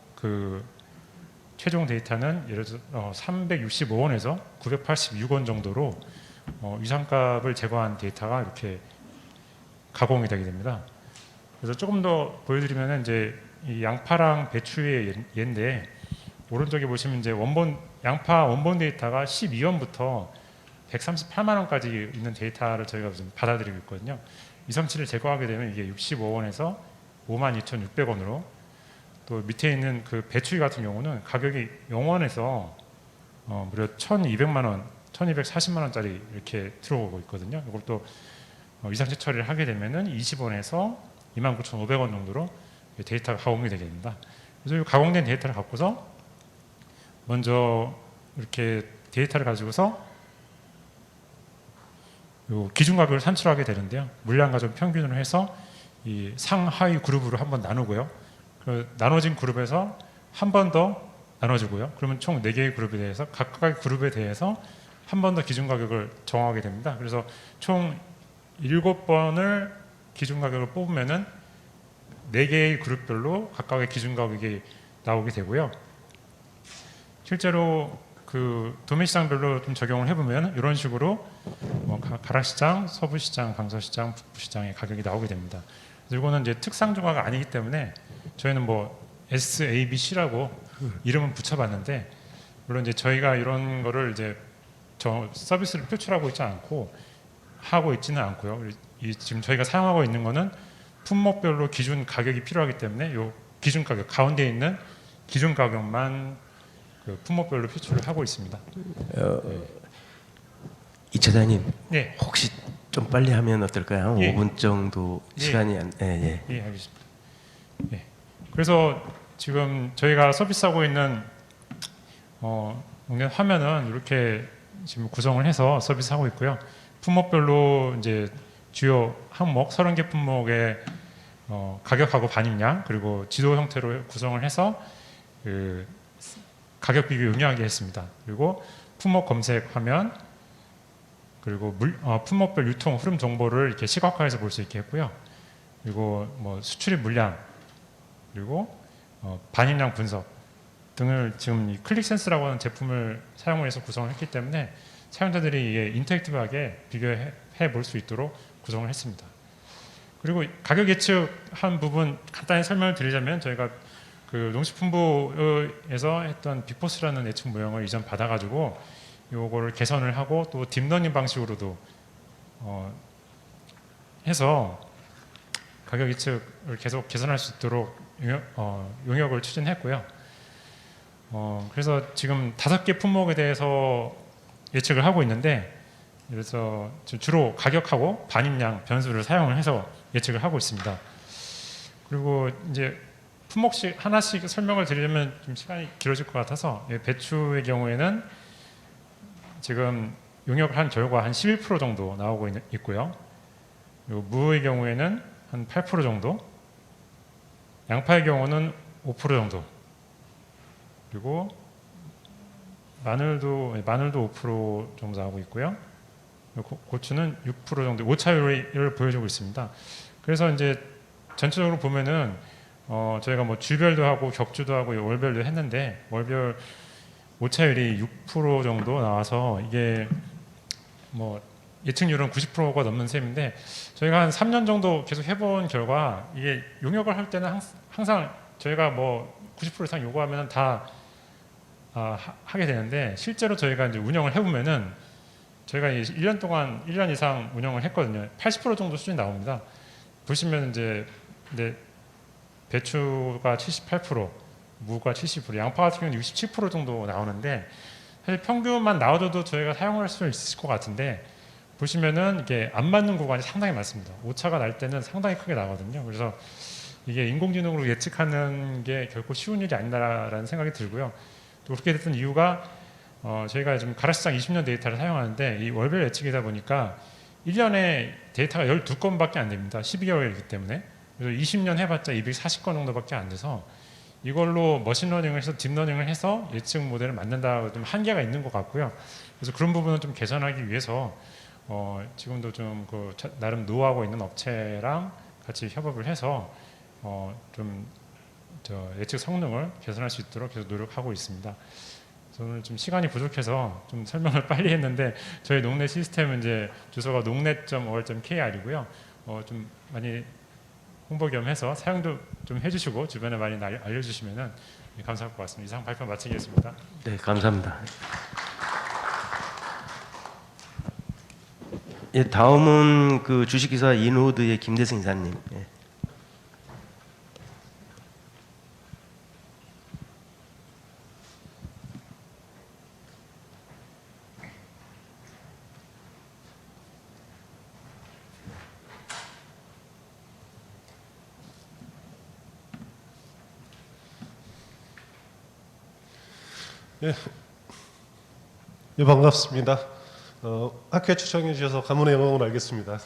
최종 데이터는 예를 들어 365원에서 986원 정도로 위상값을 제거한 데이터가 이렇게 가공이 되게 됩니다. 그래서 조금 더 보여드리면 이제 이 양파랑 배추의 예인데 오른쪽에 보시면 이제 양파 원본 데이터가 12원부터 138만 원까지 있는 데이터를 저희가 지금 받아들이고 있거든요. 위성치를 제거하게 되면 이게 65원에서 52,600원으로, 또 밑에 있는 그 배추 같은 경우는 가격이 0원에서 무려 1,200만 원, 1,240만 원짜리 이렇게 들어오고 있거든요. 이걸 또 위상치 처리를 하게 되면은 20원에서 29,500원 정도로 데이터가 가공이 되게 됩니다. 그래서 이 가공된 데이터를 갖고서 먼저 이렇게 데이터를 가지고서 요 기준 가격을 산출하게 되는데요. 물량과 좀 평균으로 해서 이 상하위 그룹으로 한번 나누고요. 그 나눠진 그룹에서 한 번 더 나눠지고요. 그러면 총 4개의 그룹에 대해서 각각의 그룹에 대해서 한 번 더 기준 가격을 정하게 됩니다. 그래서 총 7번을 기준 가격을 뽑으면은 4개의 그룹별로 각각의 기준 가격이 나오게 되고요. 실제로 그 도매시장별로 좀 적용을 해보면 이런 식으로 가락시장, 서부시장, 강서시장, 북부시장의 가격이 나오게 됩니다. 그래서 이거는 이제 특상 조가가 아니기 때문에 저희는 뭐 SABC라고 이름은 붙여봤는데, 물론 이제 저희가 이런 거를 이제 서비스를 표출하고 있지 않고 하고 있지는 않고요. 지금 저희가 사용하고 있는 거는 품목별로 기준 가격이 필요하기 때문에 요 기준 가격 가운데 있는 기준 가격만 그 품목별로 표출을 하고 있습니다. 이 차장님, 네. 혹시 좀 빨리 하면 어떨까요? 예. 5분 정도 시간이 예, 알겠습니다. 예. 그래서 지금 저희가 서비스하고 있는 화면은 이렇게 지금 구성을 해서 서비스하고 있고요. 품목별로 이제 주요 항목 30개 품목의 가격하고 반입량, 그리고 지도 형태로 구성을 해서 그 가격 비교 용이하게 했습니다. 그리고 품목 검색 화면, 그리고 품목별 유통 흐름 정보를 이렇게 시각화해서 볼 수 있게 했고요. 그리고 뭐 수출입 물량, 그리고 반입량 분석 등을 지금 이 클릭센스라고 하는 제품을 사용을 해서 구성을 했기 때문에 사용자들이 이게 인터랙티브하게 비교해 볼 수 있도록 구성을 했습니다. 그리고 가격 예측한 부분 간단히 설명을 드리자면, 저희가 그 농식품부에서 했던 빅보스라는 예측 모형을 이전 받아가지고 요거를 개선을 하고 또 딥러닝 방식으로도 해서 가격 예측을 계속 개선할 수 있도록 용역을 추진했고요. 그래서 지금 5개 품목에 대해서 예측을 하고 있는데, 그래서 주로 가격하고 반입량 변수를 사용을 해서 예측을 하고 있습니다. 그리고 이제 품목씩 하나씩 설명을 드리려면 좀 시간이 길어질 것 같아서, 배추의 경우에는 지금 용역을 한 결과 한 11% 정도 나오고 있고요. 그리고 무의 경우에는 한 8% 정도, 양파의 경우는 5% 정도, 그리고 마늘도 5% 정도 나오고 있고요. 고추는 6% 정도 오차율을 보여주고 있습니다. 그래서 이제 전체적으로 보면은 저희가 뭐 주별도 하고 격주도 하고 월별도 했는데, 월별 오차율이 6% 정도 나와서 이게 뭐 예측률은 90%가 넘는 셈인데, 저희가 한 3년 정도 계속 해본 결과 이게 용역을 할 때는 항상 저희가 뭐 90% 이상 요구하면 다 하게 되는데, 실제로 저희가 이제 운영을 해보면은 저희가 1년 이상 운영을 했거든요. 80% 정도 수준이 나옵니다. 보시면 이제 배추가 78%, 무가 70%, 양파 같은 경우는 67% 정도 나오는데, 사실 평균만 나와줘도 저희가 사용할 수 있을 것 같은데, 보시면은 이게 안 맞는 구간이 상당히 많습니다. 오차가 날 때는 상당히 크게 나거든요. 그래서 이게 인공지능으로 예측하는 게 결코 쉬운 일이 아니다라는 생각이 들고요. 또 그렇게 됐던 이유가 저희가 지금 가락시장 20년 데이터를 사용하는데, 이 월별 예측이다 보니까 1년에 데이터가 12건밖에 안 됩니다. 12개월이기 때문에. 그래서 20년 해봤자 240건 정도밖에 안 돼서, 이걸로 머신러닝을 해서 딥러닝을 해서 예측 모델을 만든다고 좀 한계가 있는 것 같고요. 그래서 그런 부분을 좀 개선하기 위해서 지금도 좀 그 나름 노하고 있는 업체랑 같이 협업을 해서 좀 예측 성능을 개선할 수 있도록 계속 노력하고 있습니다. 오늘 좀 시간이 부족해서 좀 설명을 빨리 했는데 저희 농내 시스템은 이제 주소가 농net.ol.kr이고요. 좀 많이 홍보 겸 해서 사용도 좀 해주시고 주변에 많이 알려주시면은 감사할 것 같습니다. 이상 발표 마치겠습니다. 네, 감사합니다. 예, 다음은 그 주식기사 인우드의 김대승 이사님. 예. 예, 반갑습니다. 학회 초청해 주셔서 가문의 영광을 알겠습니다.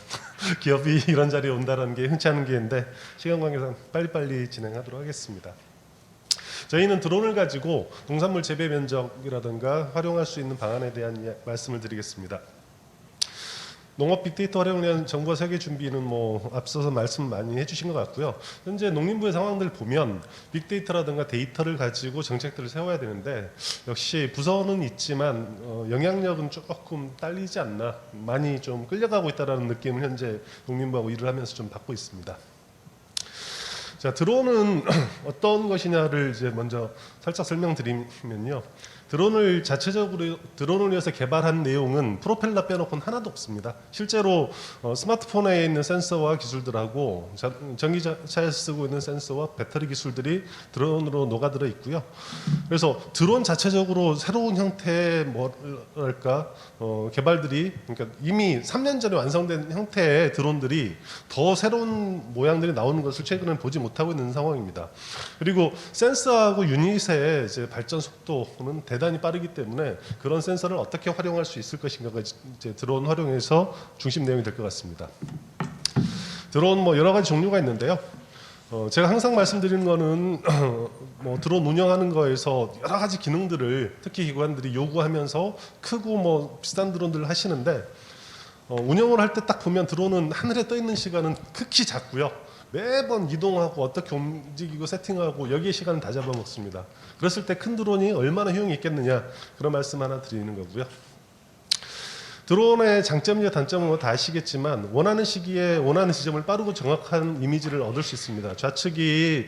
기업이 이런 자리에 온다는 게 흔치 않은 기회인데 시간 관계상 빨리빨리 진행하도록 하겠습니다. 저희는 드론을 가지고 농산물 재배 면적이라든가 활용할 수 있는 방안에 대한 말씀을 드리겠습니다. 농업 빅데이터 활용에 대한 정부와 설계 준비는 뭐 앞서서 말씀 많이 해주신 것 같고요. 현재 농림부의 상황들 보면 빅데이터라든가 데이터를 가지고 정책들을 세워야 되는데 역시 부서는 있지만 영향력은 조금 딸리지 않나, 많이 좀 끌려가고 있다는 느낌을 현재 농림부하고 일을 하면서 좀 받고 있습니다. 자, 드론은 어떤 것이냐를 이제 먼저 살짝 설명드리면요. 드론을 위해서 개발한 내용은 프로펠러 빼놓고는 하나도 없습니다. 실제로 스마트폰에 있는 센서와 기술들하고 전기차에서 쓰고 있는 센서와 배터리 기술들이 드론으로 녹아들어 있고요. 그래서 드론 자체적으로 새로운 형태의 뭐랄까 개발들이, 그러니까 이미 3년 전에 완성된 형태의 드론들이 더 새로운 모양들이 나오는 것을 최근에 보지 못하고 있는 상황입니다. 그리고 센서하고 유닛의 이제 발전 속도는 대단히 빠르기 때문에 그런 센서를 어떻게 활용할 수 있을 것인가가 이제 드론 활용에서 중심 내용이 될 것 같습니다. 드론 뭐 여러 가지 종류가 있는데요. 제가 항상 말씀드리는 거는 뭐 드론 운영하는 거에서 여러 가지 기능들을 특히 기관들이 요구하면서 크고 뭐 비싼 드론들을 하시는데 운영을 할 때 딱 보면 드론은 하늘에 떠 있는 시간은 극히 작고요. 매번 이동하고 어떻게 움직이고 세팅하고 여기에 시간을 다 잡아먹습니다. 그랬을 때 큰 드론이 얼마나 효용이 있겠느냐, 그런 말씀 하나 드리는 거고요. 드론의 장점이나 단점은 뭐 다 아시겠지만 원하는 시기에 원하는 지점을 빠르고 정확한 이미지를 얻을 수 있습니다. 좌측이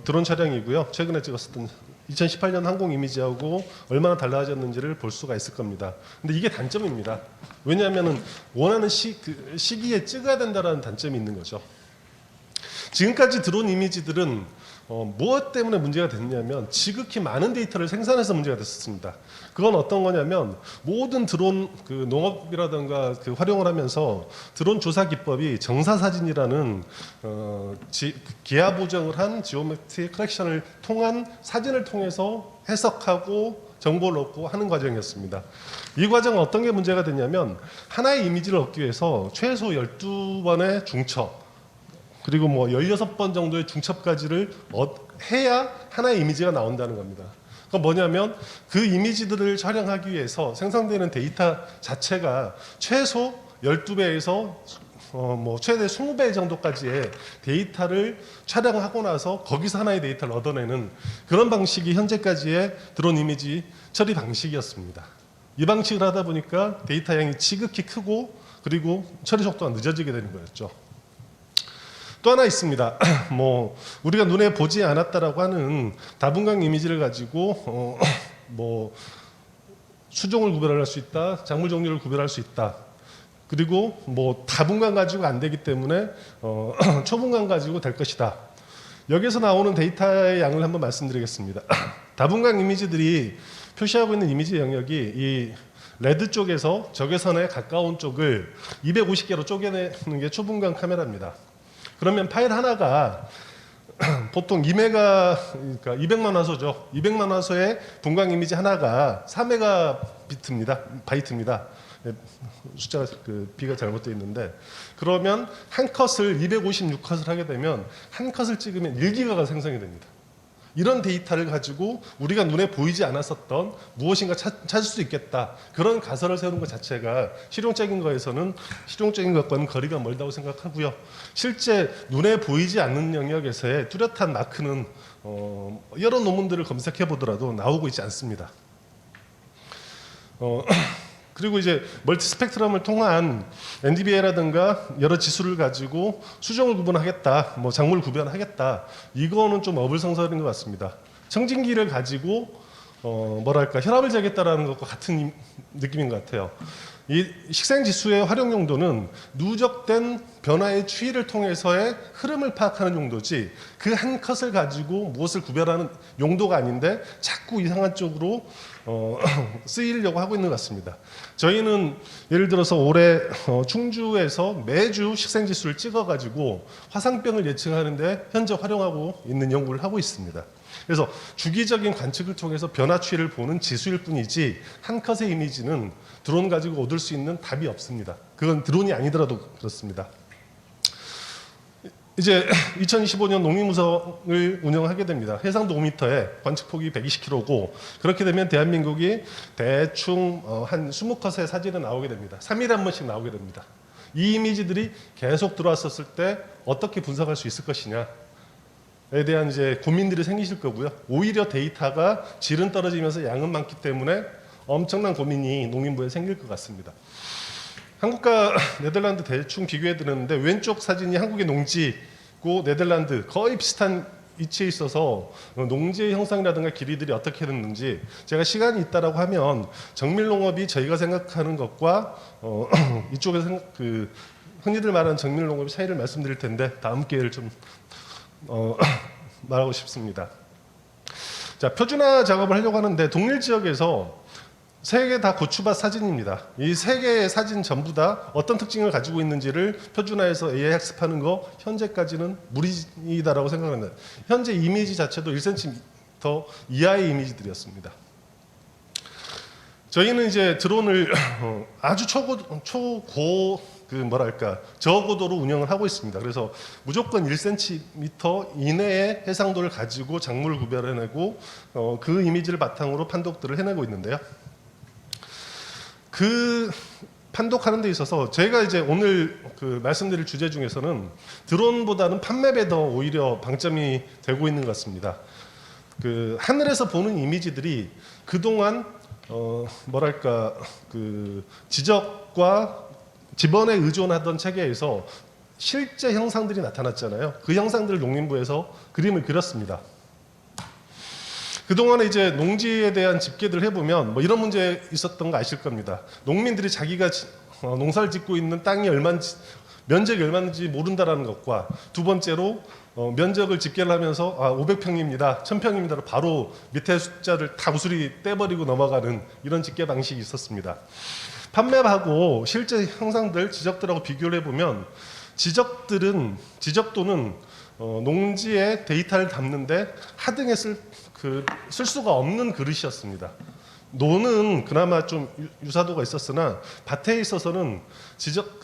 드론 차량이고요. 최근에 찍었었던 2018년 항공 이미지하고 얼마나 달라졌는지를 볼 수가 있을 겁니다. 근데 이게 단점입니다. 왜냐하면 원하는 시기에 찍어야 된다는 단점이 있는 거죠. 지금까지 드론 이미지들은 무엇 때문에 문제가 됐냐면 지극히 많은 데이터를 생산해서 문제가 됐었습니다. 그건 어떤 거냐면 모든 드론 농업이라든가 활용을 하면서 드론 조사 기법이 정사사진이라는 기하 보정을 한 지오메트리 커렉션을 통한 사진을 통해서 해석하고 정보를 얻고 하는 과정이었습니다. 이 과정은 어떤 게 문제가 됐냐면 하나의 이미지를 얻기 위해서 최소 12번의 중첩 그리고 뭐 16번 정도의 중첩까지를 해야 하나의 이미지가 나온다는 겁니다. 그건 뭐냐면 그 이미지들을 촬영하기 위해서 생성되는 데이터 자체가 최소 12배에서 뭐 최대 20배 정도까지의 데이터를 촬영하고 나서 거기서 하나의 데이터를 얻어내는 그런 방식이 현재까지의 드론 이미지 처리 방식이었습니다. 이 방식을 하다 보니까 데이터 양이 지극히 크고 그리고 처리 속도가 늦어지게 되는 거였죠. 또 하나 있습니다. 뭐 우리가 눈에 보지 않았다라고 하는 다분광 이미지를 가지고 뭐 수종을 구별할 수 있다, 작물 종류를 구별할 수 있다. 그리고 뭐 다분광 가지고 안 되기 때문에 초분광 가지고 될 것이다. 여기서 나오는 데이터의 양을 한번 말씀드리겠습니다. 다분광 이미지들이 표시하고 있는 이미지 영역이 이 레드 쪽에서 적외선에 가까운 쪽을 250개로 쪼개내는 게 초분광 카메라입니다. 그러면 파일 하나가 보통 2메가, 그러니까 200만 화소죠. 200만 화소의 분광 이미지 하나가 4메가비트입니다. 바이트입니다. 숫자가 B가 잘못되어 있는데 그러면 한 컷을 256컷을 하게 되면 한 컷을 찍으면 1기가가 생성이 됩니다. 이런 데이터를 가지고 우리가 눈에 보이지 않았었던 무엇인가 찾을 수 있겠다. 그런 가설을 세우는 것 자체가 실용적인 것과는 거리가 멀다고 생각하고요. 실제 눈에 보이지 않는 영역에서의 뚜렷한 마크는 여러 논문들을 검색해 보더라도 나오고 있지 않습니다. 그리고 이제 멀티 스펙트럼을 통한 NDVI라든가 여러 지수를 가지고 수정을 구분하겠다, 뭐 작물 구별하겠다. 이거는 좀 어불성설인 것 같습니다. 청진기를 가지고 뭐랄까 혈압을 재겠다라는 것과 같은 느낌인 것 같아요. 이 식생 지수의 활용 용도는 누적된 변화의 추이를 통해서의 흐름을 파악하는 용도지 그 한 컷을 가지고 무엇을 구별하는 용도가 아닌데 자꾸 이상한 쪽으로 쓰이려고 하고 있는 것 같습니다. 저희는 예를 들어서 올해 충주에서 매주 식생 지수를 찍어가지고 화상병을 예측하는데 현재 활용하고 있는 연구를 하고 있습니다. 그래서 주기적인 관측을 통해서 변화 추이를 보는 지수일 뿐이지 한 컷의 이미지는 드론 가지고 얻을 수 있는 답이 없습니다. 그건 드론이 아니더라도 그렇습니다. 이제 2025년 농림무성을 운영하게 됩니다. 해상도 5m에 관측폭이 120km고 그렇게 되면 대한민국이 대충 한 20컷의 사진이 나오게 됩니다. 3일에 한 번씩 나오게 됩니다. 이 이미지들이 계속 들어왔었을 때 어떻게 분석할 수 있을 것이냐 에 대한 이제 고민들이 생기실 거고요. 오히려 데이터가 질은 떨어지면서 양은 많기 때문에 엄청난 고민이 농림부에 생길 것 같습니다. 한국과 네덜란드 대충 비교해 드렸는데 왼쪽 사진이 한국의 농지고 네덜란드 거의 비슷한 위치에 있어서 농지의 형상이라든가 길이들이 어떻게 됐는지 제가 시간이 있다라고 하면 정밀농업이 저희가 생각하는 것과 이쪽에서 흔히들 말하는 정밀농업의 차이를 말씀드릴 텐데 다음 기회를 좀 말하고 싶습니다. 자, 표준화 작업을 하려고 하는데 동일 지역에서 3개 다 고추밭 사진입니다. 이 3개의 사진 전부 다 어떤 특징을 가지고 있는지를 표준화해서 AI 학습하는 거 현재까지는 무리다라고 생각합니다. 현재 이미지 자체도 1cm 이하의 이미지들이었습니다. 저희는 이제 드론을 아주 저고도로 운영을 하고 있습니다. 그래서 무조건 1cm 이내의 해상도를 가지고 작물을 구별해내고 그 이미지를 바탕으로 판독들을 해내고 있는데요. 그 판독하는 데 있어서 제가 이제 오늘 말씀드릴 주제 중에서는 드론보다는 판맵에 더 오히려 방점이 되고 있는 것 같습니다. 하늘에서 보는 이미지들이 그동안 지적과 지번에 의존하던 체계에서 실제 형상들이 나타났잖아요. 그 형상들을 농림부에서 그림을 그렸습니다. 그동안에 이제 농지에 대한 집계들을 해보면 뭐 이런 문제 있었던 거 아실 겁니다. 농민들이 자기가 농사를 짓고 있는 땅이 얼마인지, 면적이 얼마인지 모른다라는 것과 두 번째로 면적을 집계를 하면서 500평입니다, 1000평입니다로 바로 밑에 숫자를 다 무수리 떼버리고 넘어가는 이런 집계 방식이 있었습니다. 판맵하고 실제 형상들, 지적들하고 비교를 해보면 지적도는 농지에 데이터를 담는데 하등에 쓸 수가 없는 그릇이었습니다. 노는 그나마 좀 유사도가 있었으나 밭에 있어서는 지적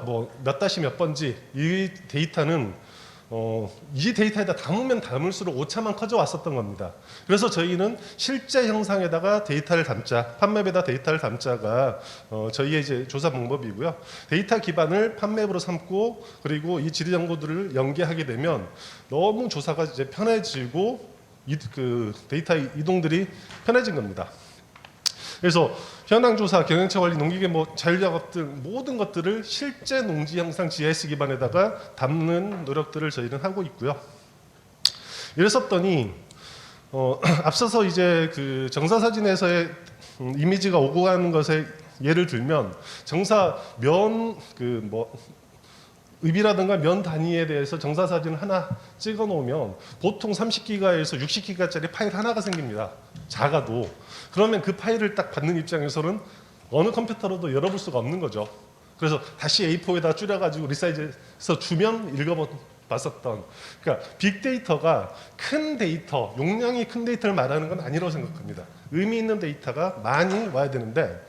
뭐 몇 다시 몇 번지 이 데이터는 이 데이터에다 담으면 담을수록 오차만 커져 왔었던 겁니다. 그래서 저희는 실제 형상에다가 데이터를 담자, 판맵에다 데이터를 담자가 저희의 이제 조사 방법이고요. 데이터 기반을 판맵으로 삼고 그리고 이 지리 정보들을 연계하게 되면 너무 조사가 이제 편해지고 데이터 이동들이 편해진 겁니다. 그래서 현황조사, 경영처 관리, 농기계, 자율작업들 모든 것들을 실제 농지 형상 GIS 기반에다가 담는 노력들을 저희는 하고 있고요. 이랬었더니 앞서서 이제 정사 사진에서의 이미지가 오고 가는 것에 예를 들면 정사 읍이라든가 면 단위에 대해서 정사 사진을 하나 찍어 놓으면 보통 30기가에서 60기가짜리 파일 하나가 생깁니다. 작아도. 그러면 그 파일을 딱 받는 입장에서는 어느 컴퓨터로도 열어볼 수가 없는 거죠. 그래서 다시 A4에다 줄여가지고 리사이즈해서 주면 읽어봤었던. 그러니까 빅데이터가 큰 데이터, 용량이 큰 데이터를 말하는 건 아니라고 생각합니다. 의미 있는 데이터가 많이 와야 되는데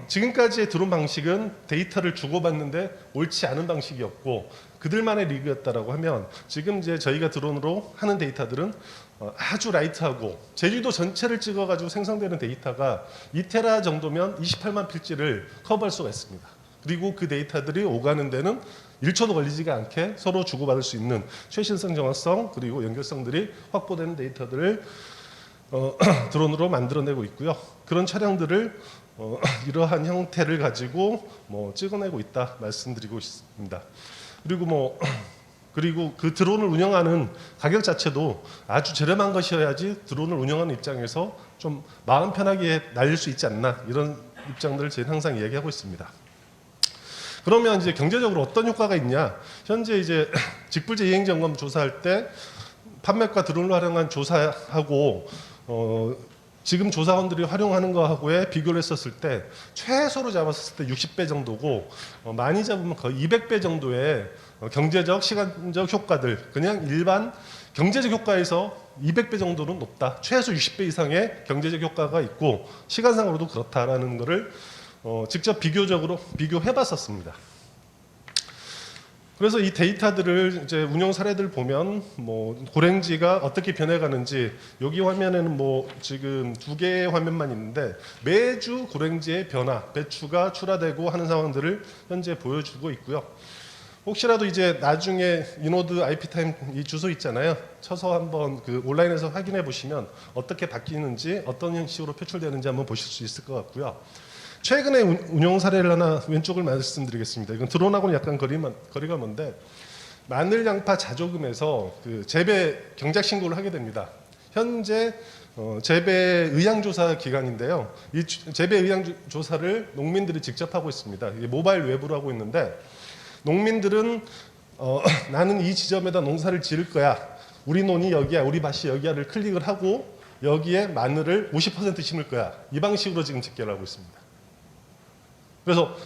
지금까지의 드론 방식은 데이터를 주고받는데 옳지 않은 방식이었고 그들만의 리그였다라고 하면 지금 이제 저희가 드론으로 하는 데이터들은 아주 라이트하고 제주도 전체를 찍어가지고 생성되는 데이터가 2테라 정도면 28만 필지를 커버할 수가 있습니다. 그리고 그 데이터들이 오가는 데는 1초도 걸리지가 않게 서로 주고받을 수 있는 최신성, 정확성 그리고 연결성들이 확보되는 데이터들을 드론으로 만들어내고 있고요. 그런 차량들을 이러한 형태를 가지고 찍어내고 있다 말씀드리고 있습니다. 그리고 그 드론을 운영하는 가격 자체도 아주 저렴한 것이어야지 드론을 운영하는 입장에서 좀 마음 편하게 날릴 수 있지 않나, 이런 입장들을 저희는 항상 이야기하고 있습니다. 그러면 이제 경제적으로 어떤 효과가 있냐? 현재 이제 직불제 이행 점검 조사할 때 판매가 드론을 활용한 조사하고 지금 조사원들이 활용하는 거하고의 비교를 했었을 때 최소로 잡았을 때 60배 정도고 많이 잡으면 거의 200배 정도의 경제적, 시간적 효과들, 그냥 일반 경제적 효과에서 200배 정도는 높다. 최소 60배 이상의 경제적 효과가 있고 시간상으로도 그렇다라는 것을 직접 비교적으로 비교해봤었습니다. 그래서 이 데이터들을 이제 운영 사례들 보면 고랭지가 어떻게 변해가는지, 여기 화면에는 지금 2개의 화면만 있는데 매주 고랭지의 변화, 배추가 출하되고 하는 상황들을 현재 보여주고 있고요. 혹시라도 이제 나중에 이노드 IP타임 이 주소 있잖아요. 쳐서 한번 그 온라인에서 확인해 보시면 어떻게 바뀌는지, 어떤 형식으로 표출되는지 한번 보실 수 있을 것 같고요. 최근에 운영 사례를 하나 왼쪽을 말씀드리겠습니다. 이건 드론하고는 약간 거리가 먼데, 마늘 양파 자조금에서 그 재배 경작 신고를 하게 됩니다. 현재 재배 의향조사 기간인데요. 이 재배 의향조사를 농민들이 직접 하고 있습니다. 이게 모바일 웹으로 하고 있는데, 농민들은 나는 이 지점에다 농사를 지을 거야, 우리 논이 여기야, 우리 밭이 여기야를 클릭을 하고 여기에 마늘을 50% 심을 거야, 이 방식으로 지금 집계를 하고 있습니다. 그래서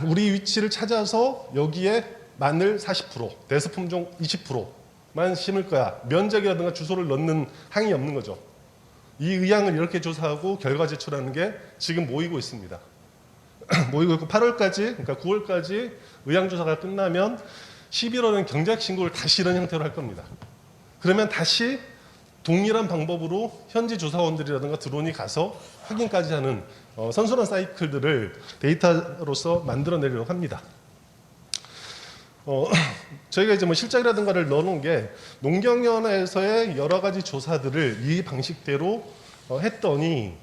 우리 위치를 찾아서 여기에 마늘 40%, 대서품종 20%만 심을 거야, 면적이라든가 주소를 넣는 항이 없는 거죠. 이 의향을 이렇게 조사하고 결과 제출하는 게 지금 모이고 있습니다. 모이고 있고 8월까지, 그러니까 9월까지 의향조사가 끝나면 11월은 경작 신고를 다시 이런 형태로 할 겁니다. 그러면 다시 동일한 방법으로 현지 조사원들이라든가 드론이 가서 확인까지 하는 선순환 사이클들을 데이터로서 만들어내려고 합니다. 저희가 이제 실적이라든가를 넣어놓은 게 농경연에서의 여러 가지 조사들을 이 방식대로 했더니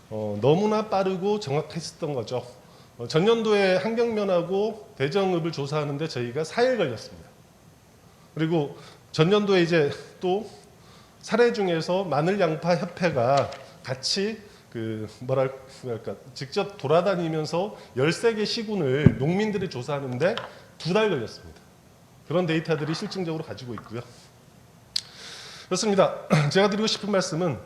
너무나 빠르고 정확했었던 거죠. 전년도에 한경면하고 대정읍을 조사하는데 저희가 4일 걸렸습니다. 그리고 전년도에 이제 또 사례 중에서 마늘 양파 협회가 같이 직접 돌아다니면서 13개 시군을 농민들이 조사하는데 2달 걸렸습니다. 그런 데이터들이 실증적으로 가지고 있고요. 그렇습니다. 제가 드리고 싶은 말씀은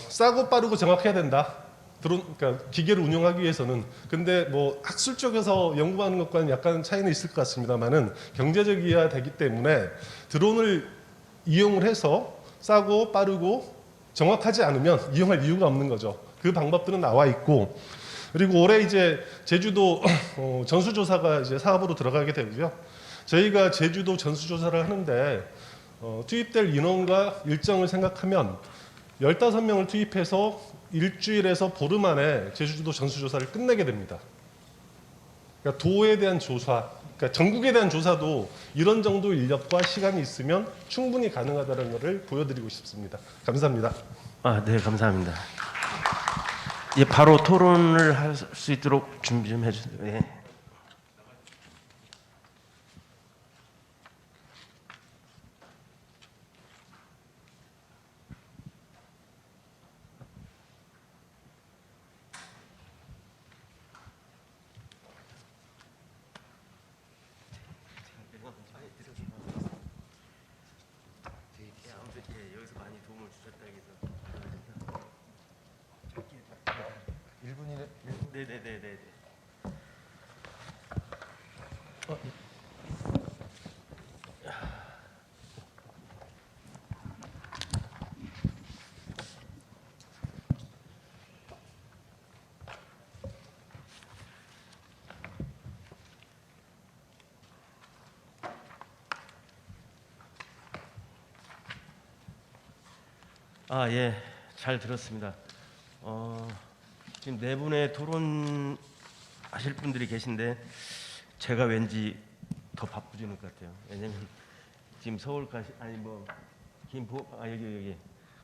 싸고 빠르고 정확해야 된다. 그러니까 기계를 운영하기 위해서는. 근데 학술 쪽에서 연구하는 것과는 약간 차이는 있을 것 같습니다만은 경제적이어야 되기 때문에 드론을 이용을 해서 싸고 빠르고 정확하지 않으면 이용할 이유가 없는 거죠. 그 방법들은 나와 있고, 그리고 올해 이제 제주도 전수조사가 이제 사업으로 들어가게 되고요. 저희가 제주도 전수조사를 하는데 투입될 인원과 일정을 생각하면 15명을 투입해서 일주일에서 보름 안에 제주도 전수조사를 끝내게 됩니다. 그러니까 도에 대한 조사, 그러니까 전국에 대한 조사도 이런 정도 인력과 시간이 있으면 충분히 가능하다는 것을 보여드리고 싶습니다. 감사합니다. 네, 감사합니다. 이제 바로 토론을 할 수 있도록 준비 좀 해주세요. 예. 여기서 많이 도움을 주셨다 해서 1분이네. 네네네네. 예, 잘 들었습니다. 지금 네 분의 토론 하실 분들이 계신데 제가 왠지 더 바쁘지는 것 같아요. 왜냐면 지금 서울까지 여기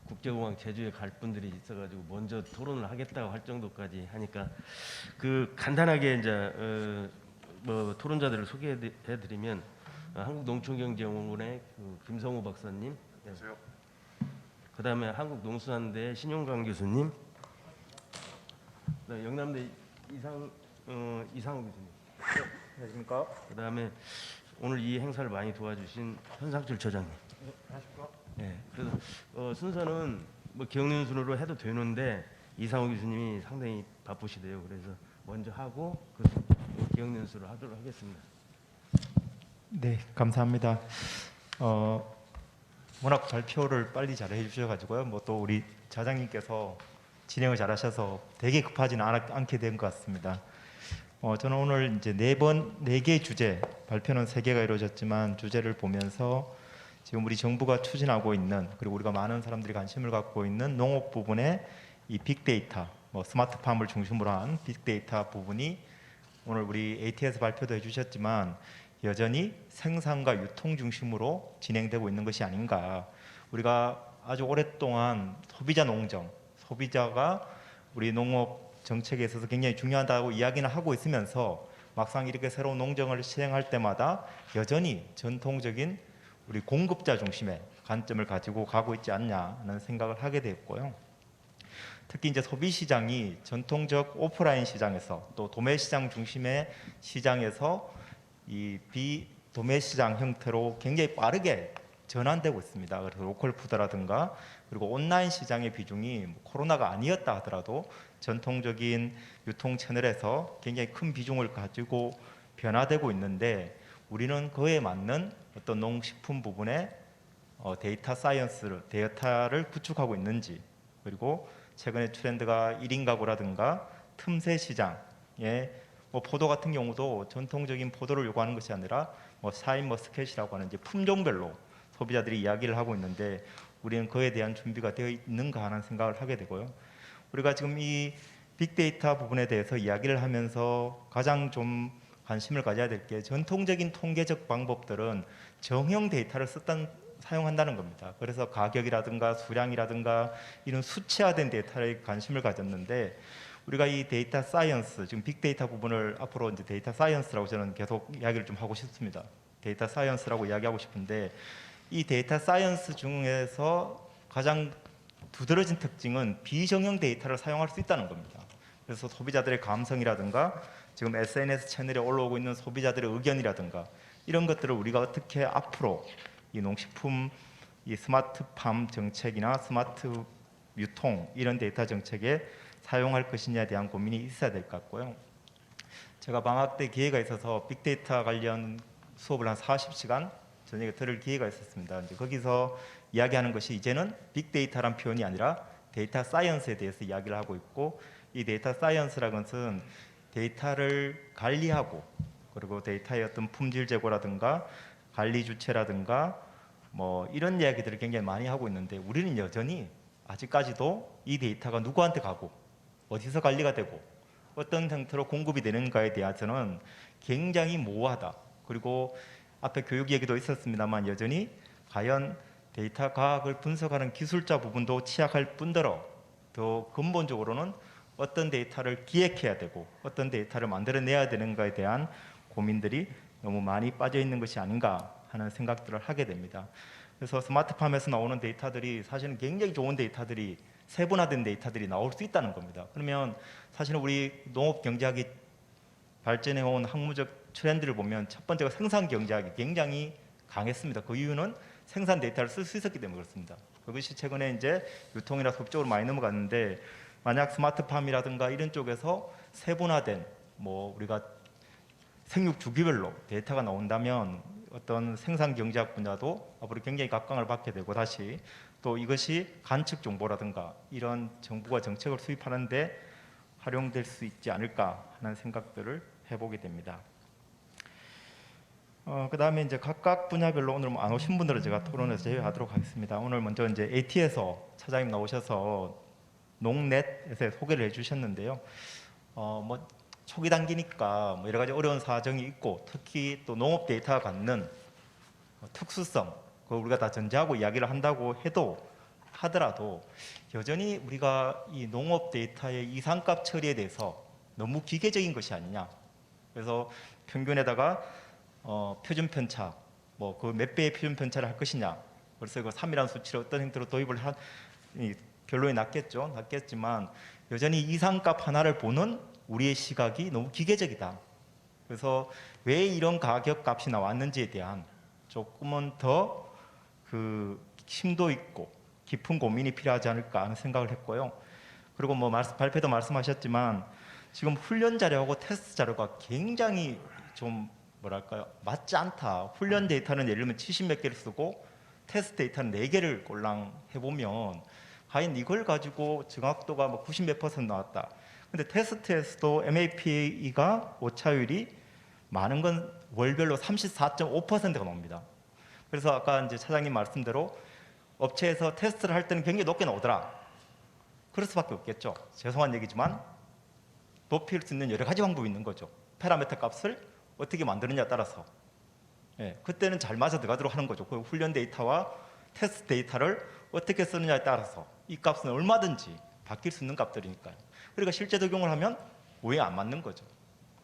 국제공항 제주에 갈 분들이 있어가지고 먼저 토론을 하겠다고 할 정도까지 하니까 그 간단하게 이제 뭐 토론자들을 소개해드리면 한국농촌경제연구원의 그 김성우 박사님, 안녕하세요. 그다음에 한국농수산대 신용강 교수님, 그다음에 영남대 이상우 교수님. 안녕하십니까? 그다음에 오늘 이 행사를 많이 도와주신 현상철 처장님. 안녕하십니까? 네, 그래서 순서는 뭐 기억년 순으로 해도 되는데 이상우 교수님이 상당히 바쁘시대요. 그래서 먼저 하고 그 기억년 순으로 하도록 하겠습니다. 네, 감사합니다. 워낙 발표를 빨리 잘 해주셔가지고요. 뭐 또 우리 자장님께서 진행을 잘하셔서 되게 급하지는 않게 된 것 같습니다. 저는 오늘 이제 네 개 주제, 발표는 3개가 이루어졌지만 주제를 보면서 지금 우리 정부가 추진하고 있는, 그리고 우리가 많은 사람들이 관심을 갖고 있는 농업 부분의 이 빅데이터, 뭐 스마트팜을 중심으로 한 빅데이터 부분이 오늘 우리 AT에서 발표도 해주셨지만 여전히 생산과 유통 중심으로 진행되고 있는 것이 아닌가. 우리가 아주 오랫동안 소비자 농정, 소비자가 우리 농업 정책에 있어서 굉장히 중요하다고 이야기는 하고 있으면서 막상 이렇게 새로운 농정을 시행할 때마다 여전히 전통적인 우리 공급자 중심의 관점을 가지고 가고 있지 않냐는 생각을 하게 됐고요. 특히 이제 소비 시장이 전통적 오프라인 시장에서 또 도매 시장 중심의 시장에서 이 비도매 시장 형태로 굉장히 빠르게 전환되고 있습니다. 그래서 로컬 푸드라든가 그리고 온라인 시장의 비중이 코로나가 아니었다 하더라도 전통적인 유통 채널에서 굉장히 큰 비중을 가지고 변화되고 있는데 우리는 그에 맞는 어떤 농식품 부분에 데이터 사이언스를, 데이터를 구축하고 있는지, 그리고 최근에 트렌드가 1인 가구라든가 틈새 시장에 뭐 포도 같은 경우도 전통적인 포도를 요구하는 것이 아니라 뭐 샤인 머스켓이라고 하는 이제 품종별로 소비자들이 이야기를 하고 있는데 우리는 그에 대한 준비가 되어 있는가 하는 생각을 하게 되고요. 우리가 지금 이 빅데이터 부분에 대해서 이야기를 하면서 가장 좀 관심을 가져야 될 게 전통적인 통계적 방법들은 정형 데이터를 사용한다는 겁니다. 그래서 가격이라든가 수량이라든가 이런 수치화된 데이터에 관심을 가졌는데 우리가 이 데이터 사이언스, 지금 빅데이터 부분을 앞으로 이제 데이터 사이언스라고 저는 계속 이야기를 좀 하고 싶습니다. 데이터 사이언스라고 이야기하고 싶은데 이 데이터 사이언스 중에서 가장 두드러진 특징은 비정형 데이터를 사용할 수 있다는 겁니다. 그래서 소비자들의 감성이라든가 지금 SNS 채널에 올라오고 있는 소비자들의 의견이라든가 이런 것들을 우리가 어떻게 앞으로 이 농식품, 이 스마트팜 정책이나 스마트 유통 이런 데이터 정책에 사용할 것이냐에 대한 고민이 있어야 될 것 같고요. 제가 방학 때 기회가 있어서 빅데이터 관련 수업을 한 40시간 저녁에 들을 기회가 있었습니다. 이제 거기서 이야기하는 것이 이제는 빅데이터란 표현이 아니라 데이터 사이언스에 대해서 이야기를 하고 있고 이 데이터 사이언스라는 것은 데이터를 관리하고 그리고 데이터의 어떤 품질 제고라든가 관리 주체라든가 뭐 이런 이야기들을 굉장히 많이 하고 있는데 우리는 여전히 아직까지도 이 데이터가 누구한테 가고 어디서 관리가 되고 어떤 형태로 공급이 되는가에 대해서는 굉장히 모호하다. 그리고 앞에 교육 얘기도 있었습니다만 여전히 과연 데이터 과학을 분석하는 기술자 부분도 취약할 뿐더러 더 근본적으로는 어떤 데이터를 기획해야 되고 어떤 데이터를 만들어내야 되는가에 대한 고민들이 너무 많이 빠져 있는 것이 아닌가 하는 생각들을 하게 됩니다. 그래서 스마트팜에서 나오는 데이터들이 사실은 굉장히 좋은 데이터들이 세분화된 데이터들이 나올 수 있다는 겁니다. 그러면 사실은 우리 농업 경제학이 발전해온 학문적 트렌드를 보면 첫 번째가 생산 경제학이 굉장히 강했습니다. 그 이유는 생산 데이터를 쓸 수 있었기 때문에 그렇습니다. 그것이 최근에 이제 유통이나 소비 쪽으로 많이 넘어갔는데 만약 스마트팜이라든가 이런 쪽에서 세분화된 뭐 우리가 생육 주기별로 데이터가 나온다면 어떤 생산 경제학 분야도 앞으로 굉장히 각광을 받게 되고 다시 또 이것이 관측 정보라든가 이런 정부가 정책을 수립하는데 활용될 수 있지 않을까 하는 생각들을 해보게 됩니다. 그 다음에 이제 각각 분야별로 오늘 안 오신 분들은 제가 토론에서 제외하도록 하겠습니다. 오늘 먼저 이제 AT에서 차장님 나오셔서 농넷에서 소개를 해주셨는데요. 뭐 초기 단계니까 뭐 여러 가지 어려운 사정이 있고 특히 또 농업 데이터가 갖는 특수성, 그걸 우리가 다 전제하고 이야기를 한다고 해도 하더라도 여전히 우리가 이 농업 데이터의 이상값 처리에 대해서 너무 기계적인 것이 아니냐. 그래서 평균에다가 표준 편차, 뭐 그 몇 배의 표준 편차를 할 것이냐. 그래서 그 3이라는 수치를 어떤 형태로 도입을 한 결론이 났겠지만 여전히 이상값 하나를 보는 우리의 시각이 너무 기계적이다. 그래서 왜 이런 가격값이 나왔는지에 대한 조금은 더 그 심도 있고 깊은 고민이 필요하지 않을까 하는 생각을 했고요. 그리고 뭐 발표도 말씀하셨지만 지금 훈련 자료하고 테스트 자료가 굉장히 좀 뭐랄까요, 맞지 않다. 훈련 데이터는 예를 들면 70몇 개를 쓰고 테스트 데이터는 4개를 꼴랑 해보면 과연 이걸 가지고 정확도가 뭐 90몇 % 나왔다. 근데 테스트에서도 MAP가 오차율이 많은 건 월별로 34.5%가 나옵니다. 그래서 아까 이제 차장님 말씀대로 업체에서 테스트를 할 때는 굉장히 높게 나오더라. 그럴 수밖에 없겠죠. 죄송한 얘기지만 높일 수 있는 여러 가지 방법이 있는 거죠. 파라미터 값을 어떻게 만드느냐에 따라서. 예, 그때는 잘 맞아 들어가도록 하는 거죠. 그 훈련 데이터와 테스트 데이터를 어떻게 쓰느냐에 따라서 이 값은 얼마든지 바뀔 수 있는 값들이니까요. 그러니까 실제 적용을 하면 오해 안 맞는 거죠.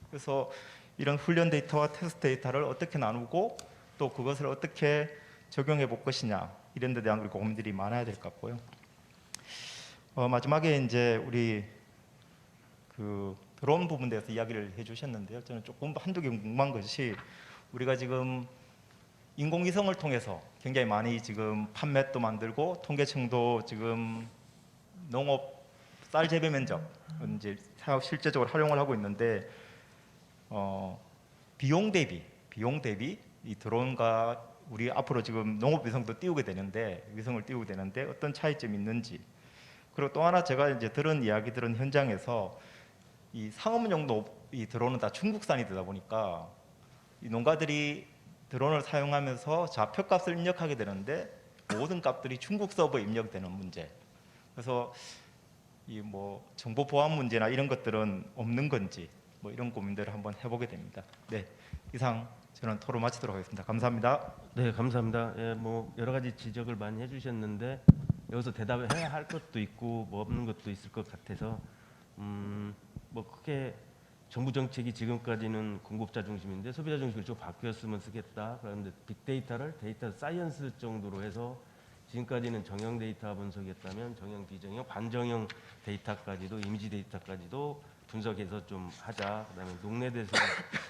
그래서 이런 훈련 데이터와 테스트 데이터를 어떻게 나누고 또 그것을 어떻게 적용해 볼 것이냐, 이런 데 대한 고민들이 많아야 될 것 같고요. 마지막에 이제 우리 그 드론 부분에 대해서 이야기를 해주셨는데요. 저는 조금 한두 개 궁금한 것이, 우리가 지금 인공위성을 통해서 굉장히 많이 지금 판맷도 만들고 통계청도 지금 농업 쌀 재배 면적 이제 사업 실제적으로 활용을 하고 있는데, 비용 대비 이 드론과 우리 앞으로 지금 농업 위성도 띄우게 되는데, 위성을 띄우게 되는데 어떤 차이점이 있는지. 그리고 또 하나 제가 이제 들은 이야기들은 현장에서 이 상업용도 이 드론은 다 중국산이 되다 보니까 이 농가들이 드론을 사용하면서 좌표값을 입력하게 되는데 모든 값들이 중국 서버에 입력되는 문제. 그래서 이 뭐 정보 보안 문제나 이런 것들은 없는 건지 뭐 이런 고민들을 한번 해보게 됩니다. 네, 이상 저는 토론 마치도록 하겠습니다. 감사합니다. 네, 감사합니다. 예, 뭐 여러 가지 지적을 많이 해주셨는데 여기서 대답을 해야 할 것도 있고 뭐 없는 것도 있을 것 같아서 뭐 크게 정부 정책이 지금까지는 공급자 중심인데 소비자 중심으로 좀 바뀌었으면 쓰겠다. 그런데 빅데이터를 데이터 사이언스 정도로 해서 지금까지는 정형 데이터 분석이었다면 정형, 비정형, 반정형 데이터까지도 이미지 데이터까지도 분석해서 좀 하자. 그다음에 농내대에서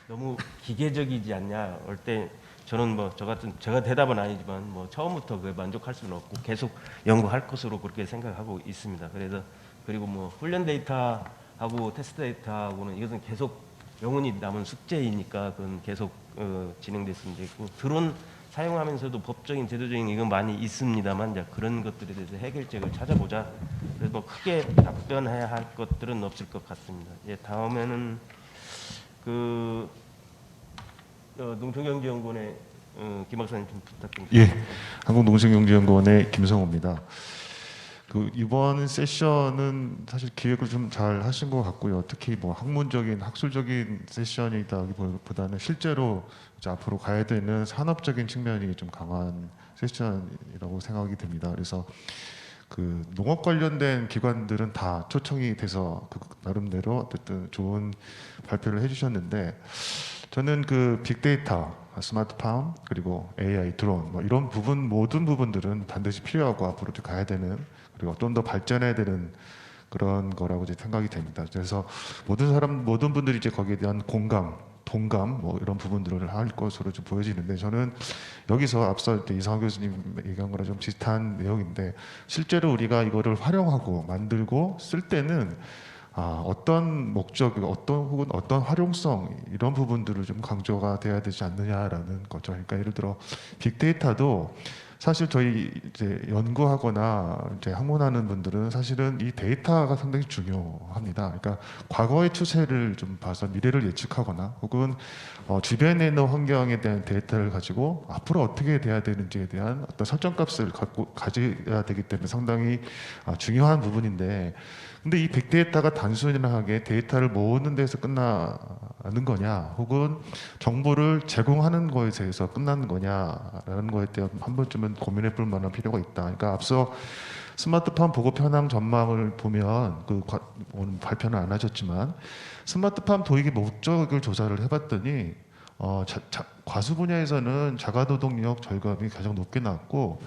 너무 기계적이지 않냐. 올 때 저는 뭐 저 같은 제가 대답은 아니지만 뭐 처음부터 그에 만족할 수는 없고 계속 연구할 것으로 그렇게 생각하고 있습니다. 그래서 그리고 뭐 훈련 데이터하고 테스트 데이터하고는 이것은 계속 영원히 남은 숙제이니까 그건 계속 진행됐으면 좋겠고, 드론 사용하면서도 법적인 제도적인 이건 많이 있습니다만 이제 그런 것들에 대해서 해결책을 찾아보자. 그래서 뭐 크게 답변해야 할 것들은 없을 것 같습니다. 예, 다음에는 그 농촌경제연구원의 김 박사님 좀 부탁드립니다. 예, 한국농촌경제연구원의 김성호입니다. 그 이번 세션은 사실 기획을 좀 잘 하신 것 같고요. 특히 뭐 학문적인 학술적인 세션이다기보다는 실제로 이제 앞으로 가야 되는 산업적인 측면이 좀 강한 세션이라고 생각이 됩니다. 그래서 그 농업 관련된 기관들은 다 초청이 돼서 그 나름대로 어쨌든 좋은 발표를 해주셨는데, 저는 그 빅데이터, 스마트팜, 그리고 AI, 드론 뭐 이런 부분 모든 부분들은 반드시 필요하고 앞으로도 가야 되는, 그리고 좀 더 발전해야 되는 그런 거라고 이제 생각이 됩니다. 그래서 모든 분들이 이제 거기에 대한 공감, 동감 뭐 이런 부분들을 할 것으로 좀 보여지는데, 저는 여기서 앞서 이상호 교수님 얘기한 거랑 좀 비슷한 내용인데, 실제로 우리가 이거를 활용하고 만들고 쓸 때는 어떤 목적, 혹은 어떤 활용성 이런 부분들을 좀 강조가 돼야 되지 않느냐라는 거죠. 그러니까 예를 들어 빅데이터도 사실 저희 이제 연구하거나 이제 학문하는 분들은 사실은 이 데이터가 상당히 중요합니다. 그러니까 과거의 추세를 좀 봐서 미래를 예측하거나 혹은 주변에 있는 환경에 대한 데이터를 가지고 앞으로 어떻게 돼야 되는지에 대한 어떤 설정값을 가져야 되기 때문에 상당히 중요한 부분인데, 근데 이 빅데이터가 단순하게 데이터를 모으는 데서 끝나는 끝나는 거냐, 혹은 정보를 제공하는 거에 대해서 끝나는 거냐라는 거에 대한 한 번쯤은 고민해 볼 만한 필요가 있다. 그러니까 앞서 스마트팜 보급 현황 전망을 보면 오늘 발표는 안 하셨지만 스마트팜 도입의 목적을 조사를 해봤더니 과수 분야에서는 자가노동력 절감이 가장 높게 나왔고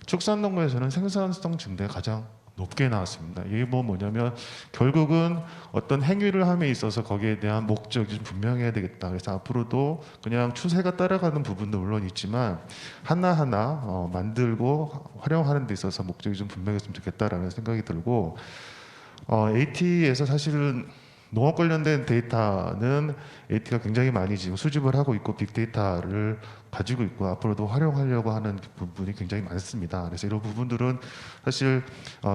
축산농가에서는 생산성 증대가 가장 높게 나왔습니다. 이게 뭐냐면 결국은 어떤 행위를 함에 있어서 거기에 대한 목적이 좀 분명해야 되겠다. 그래서 앞으로도 그냥 추세가 따라가는 부분도 물론 있지만 하나하나 만들고 활용하는 데 있어서 목적이 좀 분명했으면 좋겠다라는 생각이 들고 AT에서 사실은 농업 관련된 데이터는 AT가 굉장히 많이 지금 수집을 하고 있고 빅데이터를 가지고 있고 앞으로도 활용하려고 하는 부분이 굉장히 많습니다. 그래서 이런 부분들은 사실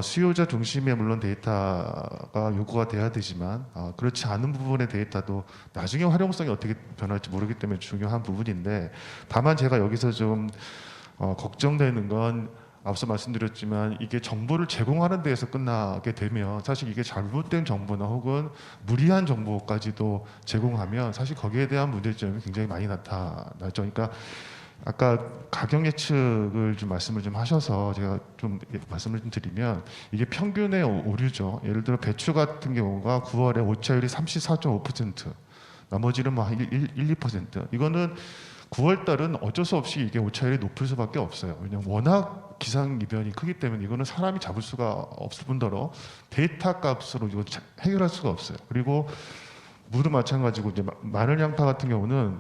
수요자 중심의 물론 데이터가 요구가 돼야 되지만 그렇지 않은 부분의 데이터도 나중에 활용성이 어떻게 변할지 모르기 때문에 중요한 부분인데 다만 제가 여기서 좀 걱정되는 건 앞서 말씀드렸지만 이게 정보를 제공하는 데에서 끝나게 되면 사실 이게 잘못된 정보나 혹은 무리한 정보까지도 제공하면 사실 거기에 대한 문제점이 굉장히 많이 나타나죠. 그러니까 아까 가격 예측을 좀 말씀을 좀 하셔서 제가 좀 말씀을 좀 드리면 이게 평균의 오류죠. 예를 들어 배추 같은 경우가 9월에 오차율이 34.5%, 나머지는 뭐 2%. 이거는 9월 달은 어쩔 수 없이 이게 오차율이 높을 수밖에 없어요. 왜냐하면 워낙 기상 이변이 크기 때문에 이거는 사람이 잡을 수가 없을 뿐더러 데이터 값으로 이거 해결할 수가 없어요. 그리고 무도 마찬가지고 이제 마늘 양파 같은 경우는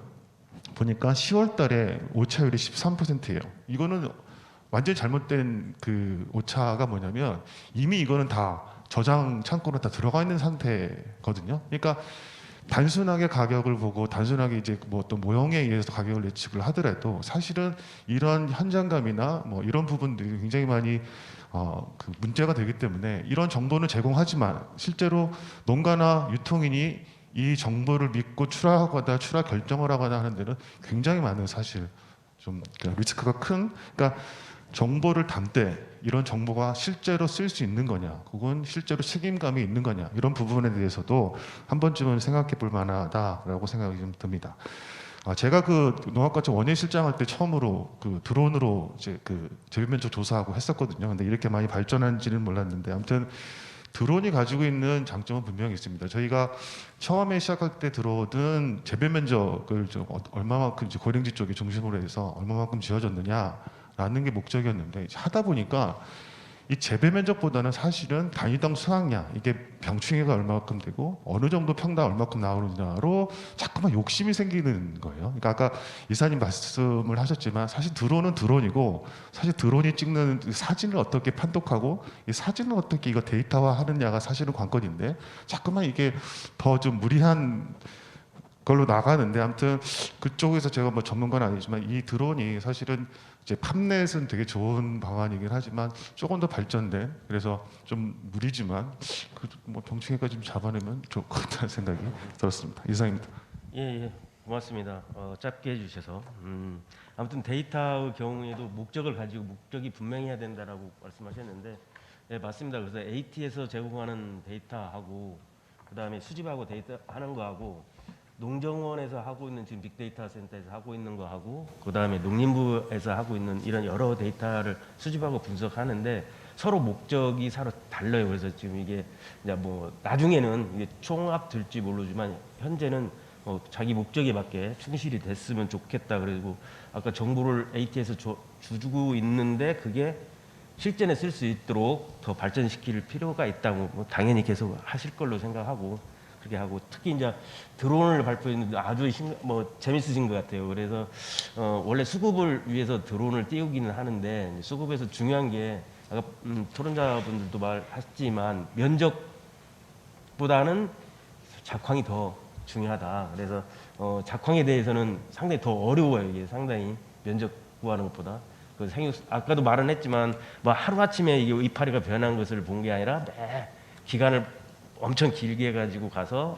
보니까 10월 달에 오차율이 13%예요. 이거는 완전히 잘못된 그 오차가 뭐냐면 이미 이거는 다 저장 창고로 다 들어가 있는 상태거든요. 그러니까 단순하게 가격을 보고 단순하게 이제 뭐 어떤 모형에 의해서 가격을 예측을 하더라도 사실은 이런 현장감이나 뭐 이런 부분들이 굉장히 많이 그 문제가 되기 때문에 이런 정보는 제공하지만 실제로 농가나 유통인이 이 정보를 믿고 출하하거나 출하 결정을 하거나 하는 데는 굉장히 많은 사실 좀 리스크가 큰 그러니까 정보를 담되 이런 정보가 실제로 쓸 수 있는 거냐, 혹은 실제로 책임감이 있는 거냐 이런 부분에 대해서도 한 번쯤은 생각해 볼 만하다라고 생각이 좀 듭니다. 제가 그 농업과청 원예 실장할 때 처음으로 그 드론으로 이제 그 재배면적 조사하고 했었거든요. 근데 이렇게 많이 발전한지는 몰랐는데 아무튼 드론이 가지고 있는 장점은 분명히 있습니다. 저희가 처음에 시작할 때 드론은 재배 면적을 좀 얼마만큼 이제 고랭지 쪽에 중심으로 해서 얼마만큼 지어졌느냐라는 게 목적이었는데 하다 보니까 이 재배 면적보다는 사실은 단위당 수확량 이게 병충해가 얼마만큼 되고 어느 정도 평당 얼마큼 나오느냐로 자꾸만 욕심이 생기는 거예요. 그러니까 아까 이사님 말씀을 하셨지만 사실 드론은 드론이고 사실 드론이 찍는 사진을 어떻게 판독하고 이 사진을 어떻게 이거 데이터화하느냐가 사실은 관건인데 자꾸만 이게 더 좀 무리한 걸로 나가는데 아무튼 그쪽에서 제가 뭐 전문가는 아니지만 이 드론이 사실은 이제 팜넷은 되게 좋은 방안이긴 하지만 조금 더 발전된 그래서 좀 무리지만 그 뭐 병충해까지 좀 잡아내면 좋을 것 같다는 생각이 들었습니다. 이상입니다. 예, 고맙습니다. 짧게 해주셔서 아무튼 데이터의 경우에도 목적을 가지고 목적이 분명해야 된다라고 말씀하셨는데 예, 맞습니다. 그래서 AT에서 제공하는 데이터하고 그다음에 수집하고 데이터 하는 거하고 농정원에서 하고 있는 지금 빅데이터 센터에서 하고 있는 거 하고 그다음에 농림부에서 하고 있는 이런 여러 데이터를 수집하고 분석하는데 서로 목적이 서로 달라요. 그래서 지금 이게 이제 뭐 나중에는 이게 총합 될지 모르지만 현재는 자기 목적에 맞게 충실이 됐으면 좋겠다. 그리고 아까 정보를 AT에서 주고 있는데 그게 실전에 쓸 수 있도록 더 발전시킬 필요가 있다고 뭐 당연히 계속 하실 걸로 생각하고 그렇게 하고 특히 이제 드론을 발표했는데 아주 재밌으신 것 같아요. 그래서 원래 수급을 위해서 드론을 띄우기는 하는데 수급에서 중요한 게 아까 토론자분들도 말하셨지만 면적보다는 작황이 더 중요하다. 그래서 작황에 대해서는 상당히 더 어려워요. 이게 상당히 면적 구하는 것보다. 그 아까도 말은 했지만 뭐 하루 아침에 이게 이파리가 변한 것을 본 게 아니라 매 기간을 엄청 길게 해가지고 가서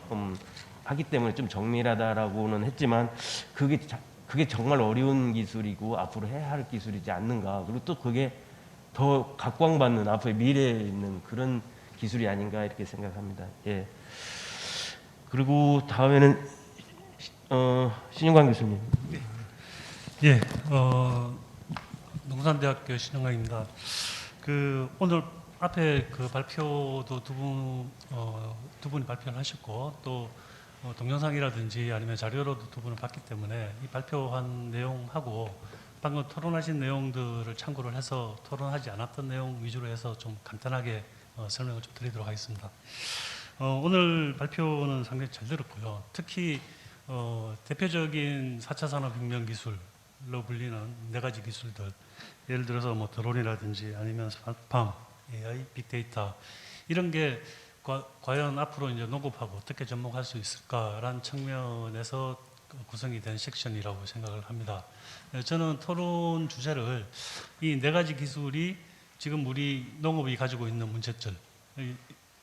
하기 때문에 좀 정밀하다라고는 했지만 그게 정말 어려운 기술이고 앞으로 해야 할 기술이지 않는가. 그리고 또 그게 더 각광받는 앞으로의 미래에 있는 그런 기술이 아닌가 이렇게 생각합니다. 예. 그리고 다음에는 신윤광 교수님. 예, 농산대학교 신영광입니다. 오늘 앞에 그 발표도 두 분이 발표를 하셨고 또 동영상이라든지 아니면 자료로도 두 분을 봤기 때문에 이 발표한 내용하고 방금 토론하신 내용들을 참고를 해서 토론하지 않았던 내용 위주로 해서 좀 간단하게 설명을 좀 드리도록 하겠습니다. 오늘 발표는 상당히 잘 들었고요. 특히 대표적인 4차 산업혁명 기술로 불리는 4가지 기술들, 예를 들어서 뭐 드론이라든지 아니면 스마트팜, AI, 빅데이터 이런 게 과연 앞으로 이제 농업하고 어떻게 접목할 수 있을까라는 측면에서 구성이 된 섹션이라고 생각을 합니다. 저는 토론 주제를 이 4가지 기술이 지금 우리 농업이 가지고 있는 문제점,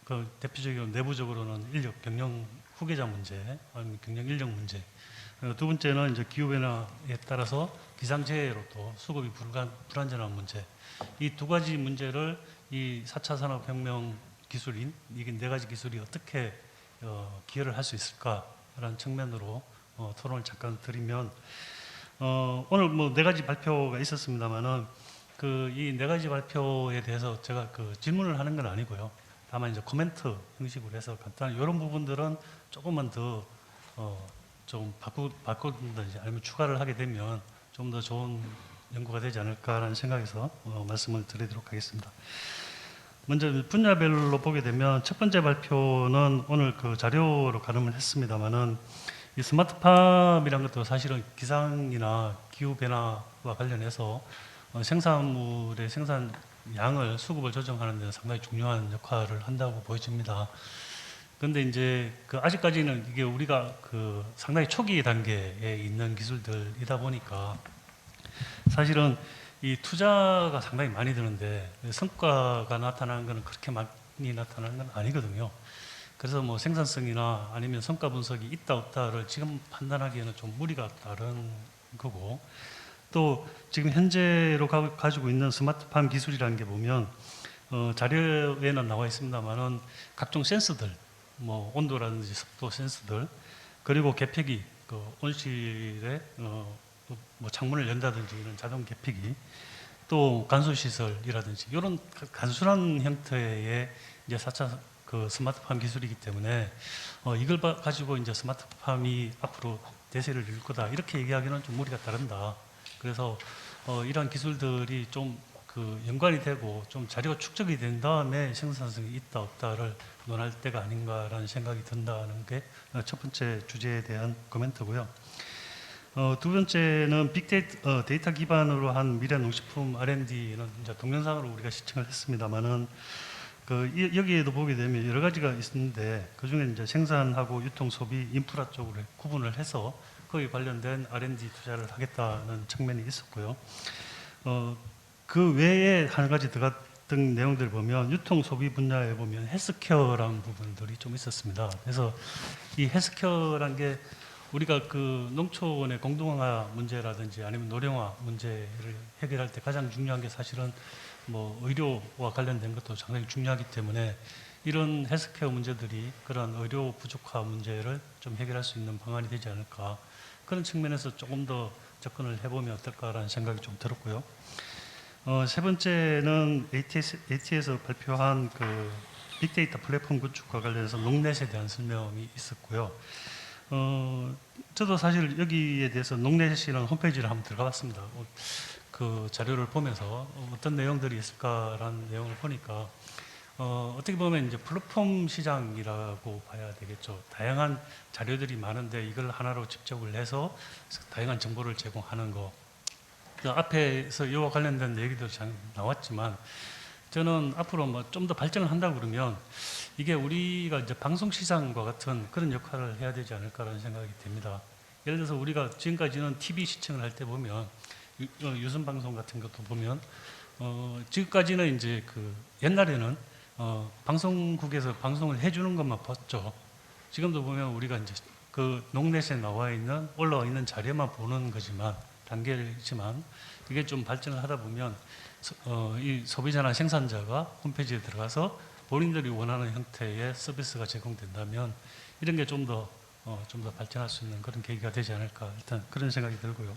그 대표적으로 내부적으로는 인력 경영 후계자 문제, 아니면 경영 인력 문제. 두 번째는 이제 기후 변화에 따라서 기상재해로 또 수급이 불안전한 문제. 이 2가지 문제를 이 4차 산업혁명 기술인 이게 4가지 기술이 어떻게 기여를 할 수 있을까라는 측면으로 토론을 잠깐 드리면 오늘 뭐 4가지 발표가 있었습니다만은 이 4가지 발표에 대해서 제가 질문을 하는 건 아니고요. 다만 이제 코멘트 형식으로 해서 간단한 이런 부분들은 조금만 더 좀 바꾸든지 아니면 추가를 하게 되면 좀 더 좋은 연구가 되지 않을까라는 생각에서 말씀을 드리도록 하겠습니다. 먼저 분야별로 보게 되면 첫 번째 발표는 오늘 그 자료로 가름을 했습니다만은 이 스마트팜이라는 것도 사실은 기상이나 기후 변화와 관련해서 생산물의 생산 양을 수급을 조정하는 데 상당히 중요한 역할을 한다고 보여집니다. 그런데 이제 아직까지는 이게 우리가 상당히 초기 단계에 있는 기술들이다 보니까 사실은 이 투자가 상당히 많이 드는데 성과가 나타나는 것은 그렇게 많이 나타나는 건 아니거든요. 그래서 뭐 생산성이나 아니면 성과 분석이 있다 없다를 지금 판단하기에는 좀 무리가 따른 거고, 또 지금 현재로 가지고 있는 스마트팜 기술이라는 게 보면 자료에는 나와 있습니다만은 각종 센서들, 뭐 온도라든지 습도 센서들, 그리고 개폐기, 온실에 뭐 창문을 연다든지 이런 자동 개폐기, 또 간수 시설이라든지 이런 간순한 형태의 이제 4차 스마트팜 기술이기 때문에 이걸 가지고 이제 스마트팜이 앞으로 대세를 이룰 거다 이렇게 얘기하기는 좀 무리가 따른다. 그래서 이러한 기술들이 좀 연관이 되고 좀 자료가 축적이 된 다음에 생산성이 있다 없다를 논할 때가 아닌가라는 생각이 든다는 게 첫 번째 주제에 대한 코멘트고요. 두 번째는 빅데이터 데이터 기반으로 한 미래 농식품 R&D는 이제 동영상으로 우리가 시청을 했습니다만은 여기에도 보게 되면 여러 가지가 있는데 그 중에 이제 생산하고 유통 소비 인프라 쪽으로 구분을 해서 거기에 관련된 R&D 투자를 하겠다는 측면이 있었고요. 그 외에 한 가지 들어갔던 내용들을 보면 유통 소비 분야에 보면 헬스케어라는 부분들이 좀 있었습니다. 그래서 이 헬스케어라는 게 우리가 농촌의 공동화 문제라든지 아니면 노령화 문제를 해결할 때 가장 중요한 게 사실은 뭐 의료와 관련된 것도 상당히 중요하기 때문에 이런 헬스케어 문제들이 그런 의료 부족화 문제를 좀 해결할 수 있는 방안이 되지 않을까, 그런 측면에서 조금 더 접근을 해보면 어떨까라는 생각이 좀 들었고요. 세 번째는 AT에서 발표한 빅데이터 플랫폼 구축과 관련해서 농넷에 대한 설명이 있었고요. 저도 사실 여기에 대해서 농넷이라는 홈페이지를 한번 들어가 봤습니다. 그 자료를 보면서 어떤 내용들이 있을까라는 내용을 보니까 어떻게 보면 이제 플랫폼 시장이라고 봐야 되겠죠. 다양한 자료들이 많은데 이걸 하나로 집적을 해서 다양한 정보를 제공하는 거. 앞에서 이와 관련된 얘기도 잘 나왔지만 저는 앞으로 뭐 좀 더 발전을 한다 그러면 이게 우리가 이제 방송 시장과 같은 그런 역할을 해야 되지 않을까라는 생각이 듭니다. 예를 들어서 우리가 지금까지는 TV 시청을 할 때 보면 유선 방송 같은 것도 보면 지금까지는 이제 옛날에는 방송국에서 방송을 해주는 것만 봤죠. 지금도 보면 우리가 이제 농넷에 올라와 있는 자료만 보는 거지만 단계이지만 이게 좀 발전을 하다 보면 이 소비자나 생산자가 홈페이지에 들어가서 본인들이 원하는 형태의 서비스가 제공된다면 이런 게 좀 더 좀 더 발전할 수 있는 그런 계기가 되지 않을까 일단 그런 생각이 들고요.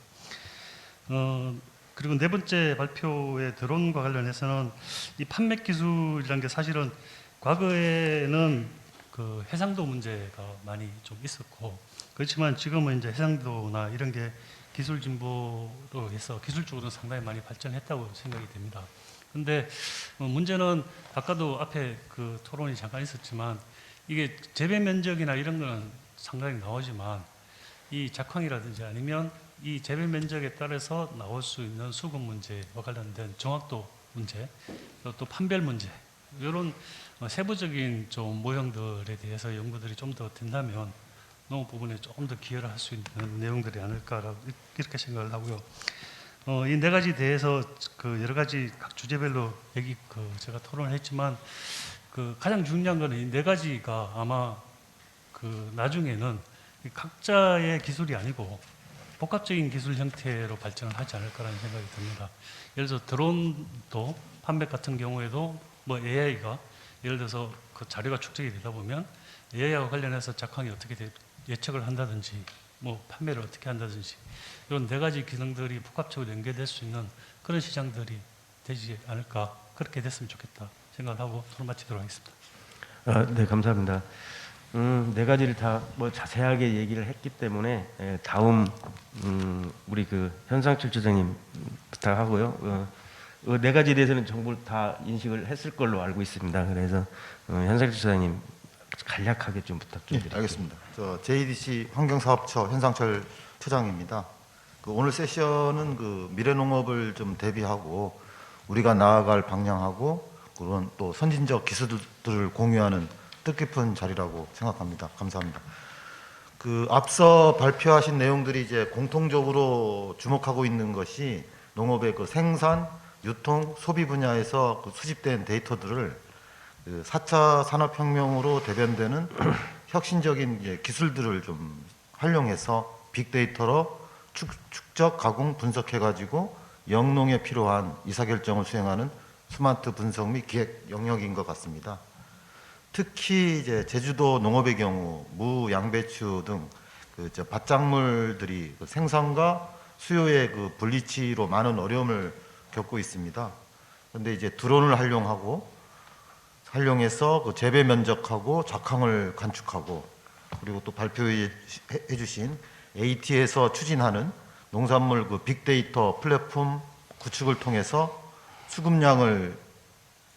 그리고 네 번째 발표의 드론과 관련해서는 이 판매 기술이라는 게 사실은 과거에는 그 해상도 문제가 많이 좀 있었고 그렇지만 지금은 이제 해상도나 이런 게 기술 진보로 해서 기술적으로 상당히 많이 발전했다고 생각이 됩니다. 근데 문제는 아까도 앞에 그 토론이 잠깐 있었지만 이게 재배 면적이나 이런 거는 상당히 나오지만 이 작황이라든지 아니면 이 재배 면적에 따라서 나올 수 있는 수급 문제와 관련된 정확도 문제, 또 판별 문제 이런 세부적인 좀 모형들에 대해서 연구들이 좀 더 된다면 농업 부분에 조금 더 기여를 할 수 있는 내용들이 아닐까라고 이렇게 생각을 하고요. 이 네 가지 대해서 그 여러 가지 각 주제별로 제가 토론을 했지만 그 가장 중요한 거는 이 네 가지가 아마 그 나중에는 각자의 기술이 아니고 복합적인 기술 형태로 발전을 하지 않을까라는 생각이 듭니다. 예를 들어서 드론도 판매 같은 경우에도 뭐 AI가 예를 들어서 그 자료가 축적이 되다 보면 AI와 관련해서 작황이 어떻게 예측을 한다든지 뭐 판매를 어떻게 한다든지 이런 네 가지 기능들이 복합적으로 연계될 수 있는 그런 시장들이 되지 않을까 그렇게 됐으면 좋겠다 생각을 하고 토론 마치도록 하겠습니다. 네, 감사합니다. 네 가지를 다 뭐 자세하게 얘기를 했기 때문에 다음 우리 그 현상철 주장님 부탁하고요. 네 가지에 대해서는 정부를 다 인식을 했을 걸로 알고 있습니다. 그래서 현상철 주장님 간략하게 좀 부탁 좀 드립니다. 알겠습니다. 저 JDC 환경사업처 현상철 처장입니다. 그 오늘 세션은 그 미래농업을 좀 대비하고 우리가 나아갈 방향하고 그런 또 선진적 기술들을 공유하는 뜻깊은 자리라고 생각합니다. 감사합니다. 그 앞서 발표하신 내용들이 이제 공통적으로 주목하고 있는 것이 농업의 그 생산, 유통, 소비 분야에서 그 수집된 데이터들을 그 4차 산업혁명으로 대변되는 혁신적인 기술들을 좀 활용해서 빅데이터로 축적, 가공, 분석해가지고 영농에 필요한 의사결정을 수행하는 스마트 분석 및 기획 영역인 것 같습니다. 특히 이제 제주도 농업의 경우 무, 양배추 등 그 밭작물들이 그 생산과 수요의 그 분리치로 많은 어려움을 겪고 있습니다. 그런데 이제 드론을 활용해서 그 재배 면적하고 작황을 간축하고 그리고 또 발표해 주신 AT에서 추진하는 농산물 그 빅데이터 플랫폼 구축을 통해서 수급량을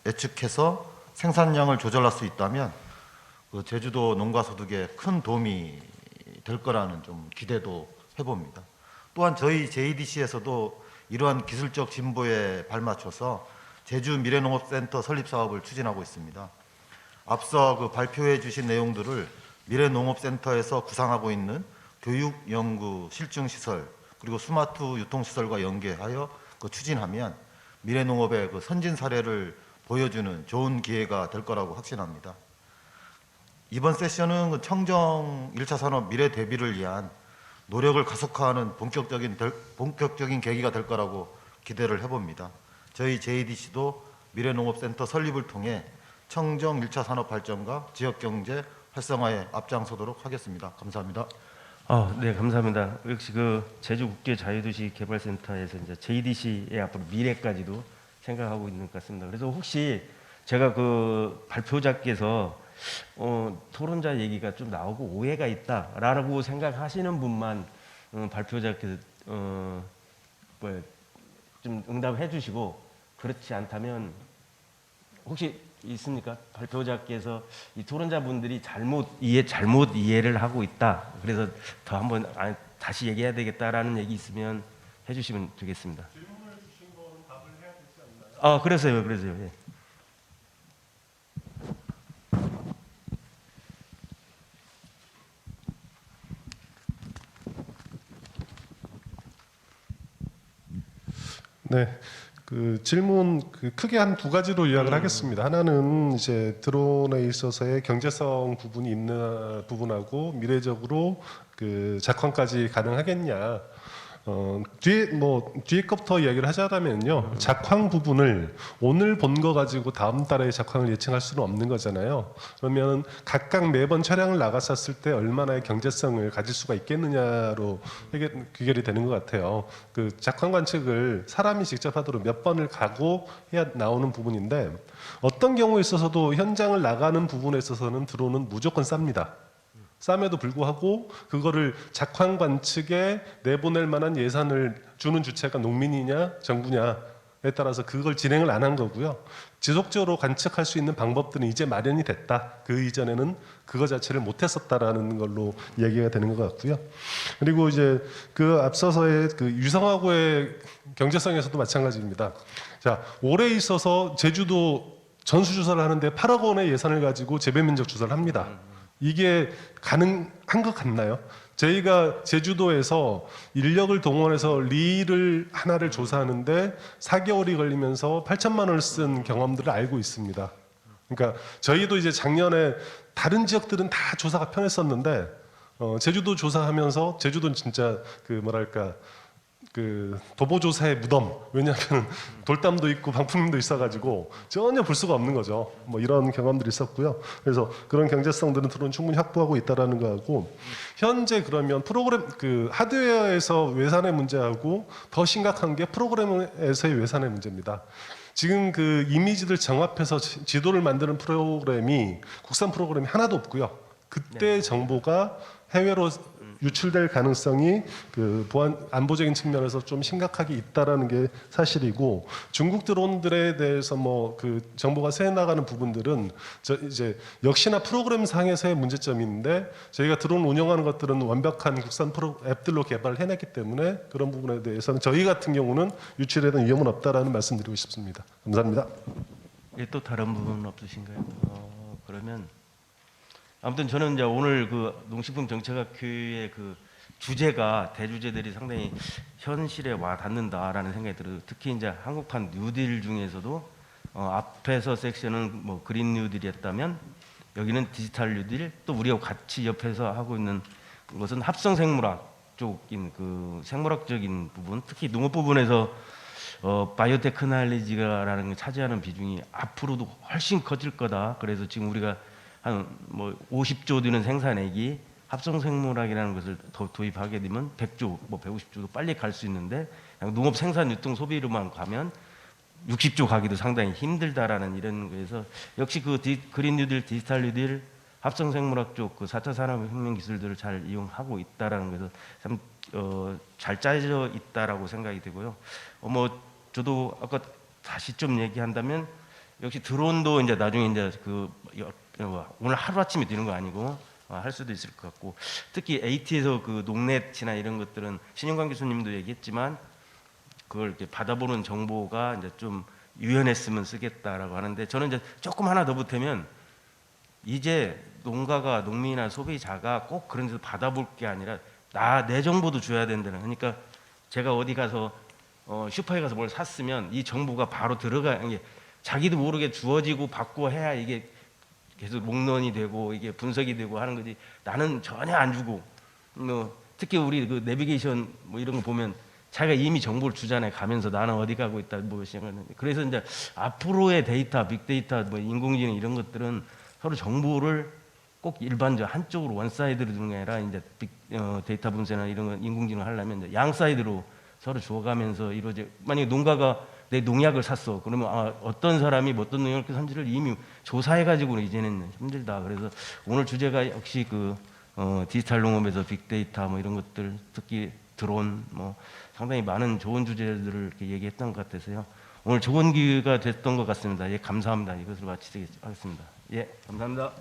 예측해서 생산량을 조절할 수 있다면 그 제주도 농가 소득에 큰 도움이 될 거라는 좀 기대도 해봅니다. 또한 저희 JDC에서도 이러한 기술적 진보에 발맞춰서 제주 미래농업센터 설립 사업을 추진하고 있습니다. 앞서 그 발표해 주신 내용들을 미래농업센터에서 구상하고 있는 교육, 연구, 실증시설 그리고 스마트 유통시설과 연계하여 그 추진하면 미래농업의 그 선진 사례를 보여주는 좋은 기회가 될 거라고 확신합니다. 이번 세션은 그 청정 1차 산업 미래 대비를 위한 노력을 가속화하는 본격적인 계기가 될 거라고 기대를 해봅니다. 저희 JDC도 미래농업센터 설립을 통해 청정 1차 산업 발전과 지역경제 활성화에 앞장서도록 하겠습니다. 감사합니다. 네, 감사합니다. 역시 그 제주국제자유도시 개발센터에서 이제 JDC의 앞으로 미래까지도 생각하고 있는 것 같습니다. 그래서 혹시 제가 그 발표자께서 토론자 얘기가 좀 나오고 오해가 있다라고 생각하시는 분만 발표자께서 좀 응답해 주시고 그렇지 않다면 혹시 있습니까? 발표자께서 이 토론자분들이 잘못 이해를 하고 있다. 그래서 더 한번 다시 얘기해야 되겠다라는 얘기 있으면 해주시면 되겠습니다. 질문을 주신 거는 답을 해야 되지 않나요? 그래서요. 예. 네. 그 질문 크게 한 두 가지로 요약을 하겠습니다. 하나는 이제 드론에 있어서의 경제성 부분이 있는 부분하고 미래적으로 그 작황까지 가능하겠냐. 뒤에 것부터 이야기를 하자면요. 작황 부분을 오늘 본 거 가지고 다음 달에 작황을 예측할 수는 없는 거잖아요. 그러면 각각 매번 차량을 나갔었을 때 얼마나의 경제성을 가질 수가 있겠느냐로 귀결이 되는 것 같아요. 그 작황 관측을 사람이 직접 하도록 몇 번을 가고 해야 나오는 부분인데 어떤 경우에 있어서도 현장을 나가는 부분에 있어서는 드론은 무조건 쌉니다. 쌈에도 불구하고 그거를 작황 관측에 내보낼 만한 예산을 주는 주체가 농민이냐 정부냐에 따라서 그걸 진행을 안 한 거고요. 지속적으로 관측할 수 있는 방법들은 이제 마련이 됐다. 그 이전에는 그거 자체를 못했었다라는 걸로 얘기가 되는 것 같고요. 그리고 이제 그 앞서서의 그 유성화구의 경제성에서도 마찬가지입니다. 자, 올해 있어서 제주도 전수조사를 하는데 8억 원의 예산을 가지고 재배면적 조사를 합니다. 이게 가능한 것 같나요? 저희가 제주도에서 인력을 동원해서 리를 하나를 조사하는데 4개월이 걸리면서 8천만 원을 쓴 경험들을 알고 있습니다. 그러니까 저희도 이제 작년에 다른 지역들은 다 조사가 편했었는데 제주도 조사하면서 제주도는 진짜 그 뭐랄까 그 도보조사의 무덤. 왜냐하면 돌담도 있고 방풍림도 있어가지고 전혀 볼 수가 없는 거죠. 뭐 이런 경험들이 있었고요. 그래서 그런 경제성들은 드론 충분히 확보하고 있다라는 거하고 현재 그러면 프로그램 그 하드웨어에서 외산의 문제하고 더 심각한 게 프로그램에서의 외산의 문제입니다. 지금 그 이미지들 정합해서 지도를 만드는 프로그램이 국산 프로그램이 하나도 없고요. 그때 정보가 해외로 유출될 가능성이 그 보안 안보적인 측면에서 좀 심각하게 있다라는 게 사실이고 중국 드론들에 대해서 뭐 그 정보가 새 나가는 부분들은 이제 역시나 프로그램 상에서의 문제점인데 저희가 드론 운영하는 것들은 완벽한 국산 앱들로 개발을 해냈기 때문에 그런 부분에 대해서는 저희 같은 경우는 유출에 대한 위험은 없다라는 말씀드리고 싶습니다. 감사합니다. 예, 또 다른 부분 없으신가요? 그러면 아무튼 저는 이제 오늘 그 농식품 정책학회의 그 주제가 대주제들이 상당히 현실에 와 닿는다라는 생각이 들어요. 특히 이제 한국판 뉴딜 중에서도 앞에서 섹션은 뭐 그린 뉴딜이었다면 여기는 디지털 뉴딜, 또 우리가 같이 옆에서 하고 있는 것은 합성 생물학 쪽인 그 생물학적인 부분, 특히 농업 부분에서 바이오테크놀로지라는 걸 차지하는 비중이 앞으로도 훨씬 커질 거다. 그래서 지금 우리가 한 뭐 50조 되는 생산액이 합성생물학이라는 것을 더 도입하게 되면 100조, 뭐 150조도 빨리 갈 수 있는데 농업 생산, 유통, 소비로만 가면 60조 가기도 상당히 힘들다라는 이런 거에서 역시 그 그린 뉴딜, 디지털 뉴딜, 합성생물학 쪽 그 4차 산업혁명 기술들을 잘 이용하고 있다라는 것에서 참 잘 짜져 있다라고 생각이 되고요. 뭐 저도 아까 다시 좀 얘기한다면 역시 드론도 이제 나중에 이제 그 오늘 하루아침에 되는 거 아니고 할 수도 있을 것 같고 특히 AT에서 그 농넷이나 이런 것들은 신영관 교수님도 얘기했지만 그걸 이렇게 받아보는 정보가 이제 좀 유연했으면 쓰겠다라고 하는데 저는 이제 조금 하나 더 보태면 이제 농가가 농민이나 소비자가 꼭 그런 데서 받아볼 게 아니라 내 정보도 줘야 된다는 그러니까 제가 어디 가서 슈퍼에 가서 뭘 샀으면 이 정보가 바로 들어가는 게 자기도 모르게 주어지고 받고 해야 이게 계속 목론이 되고 이게 분석이 되고 하는 거지 나는 전혀 안 주고 특히 우리 그 내비게이션 뭐 이런 거 보면 자기가 이미 정보를 주잖아요. 가면서 나는 어디 가고 있다 뭐 시작하는데 그래서 이제 앞으로의 데이터, 빅데이터, 뭐 인공지능 이런 것들은 서로 정보를 꼭 일반적 한쪽으로 원사이드로 주는 게 아니라 이제 데이터 분석이나 이런 거 인공지능 하려면 이제 양 사이드로 서로 주어가면서 이루어져. 만약에 농가가 내 농약을 샀어. 그러면 어떤 사람이 어떤 농약을 산지를 이미 조사해가지고 이제는 힘들다. 그래서 오늘 주제가 역시 그 디지털 농업에서 빅데이터 뭐 이런 것들 특히 드론 뭐 상당히 많은 좋은 주제들을 이렇게 얘기했던 것 같아서요. 오늘 좋은 기회가 됐던 것 같습니다. 예, 감사합니다. 이것을 마치도록 하겠습니다. 예, 감사합니다.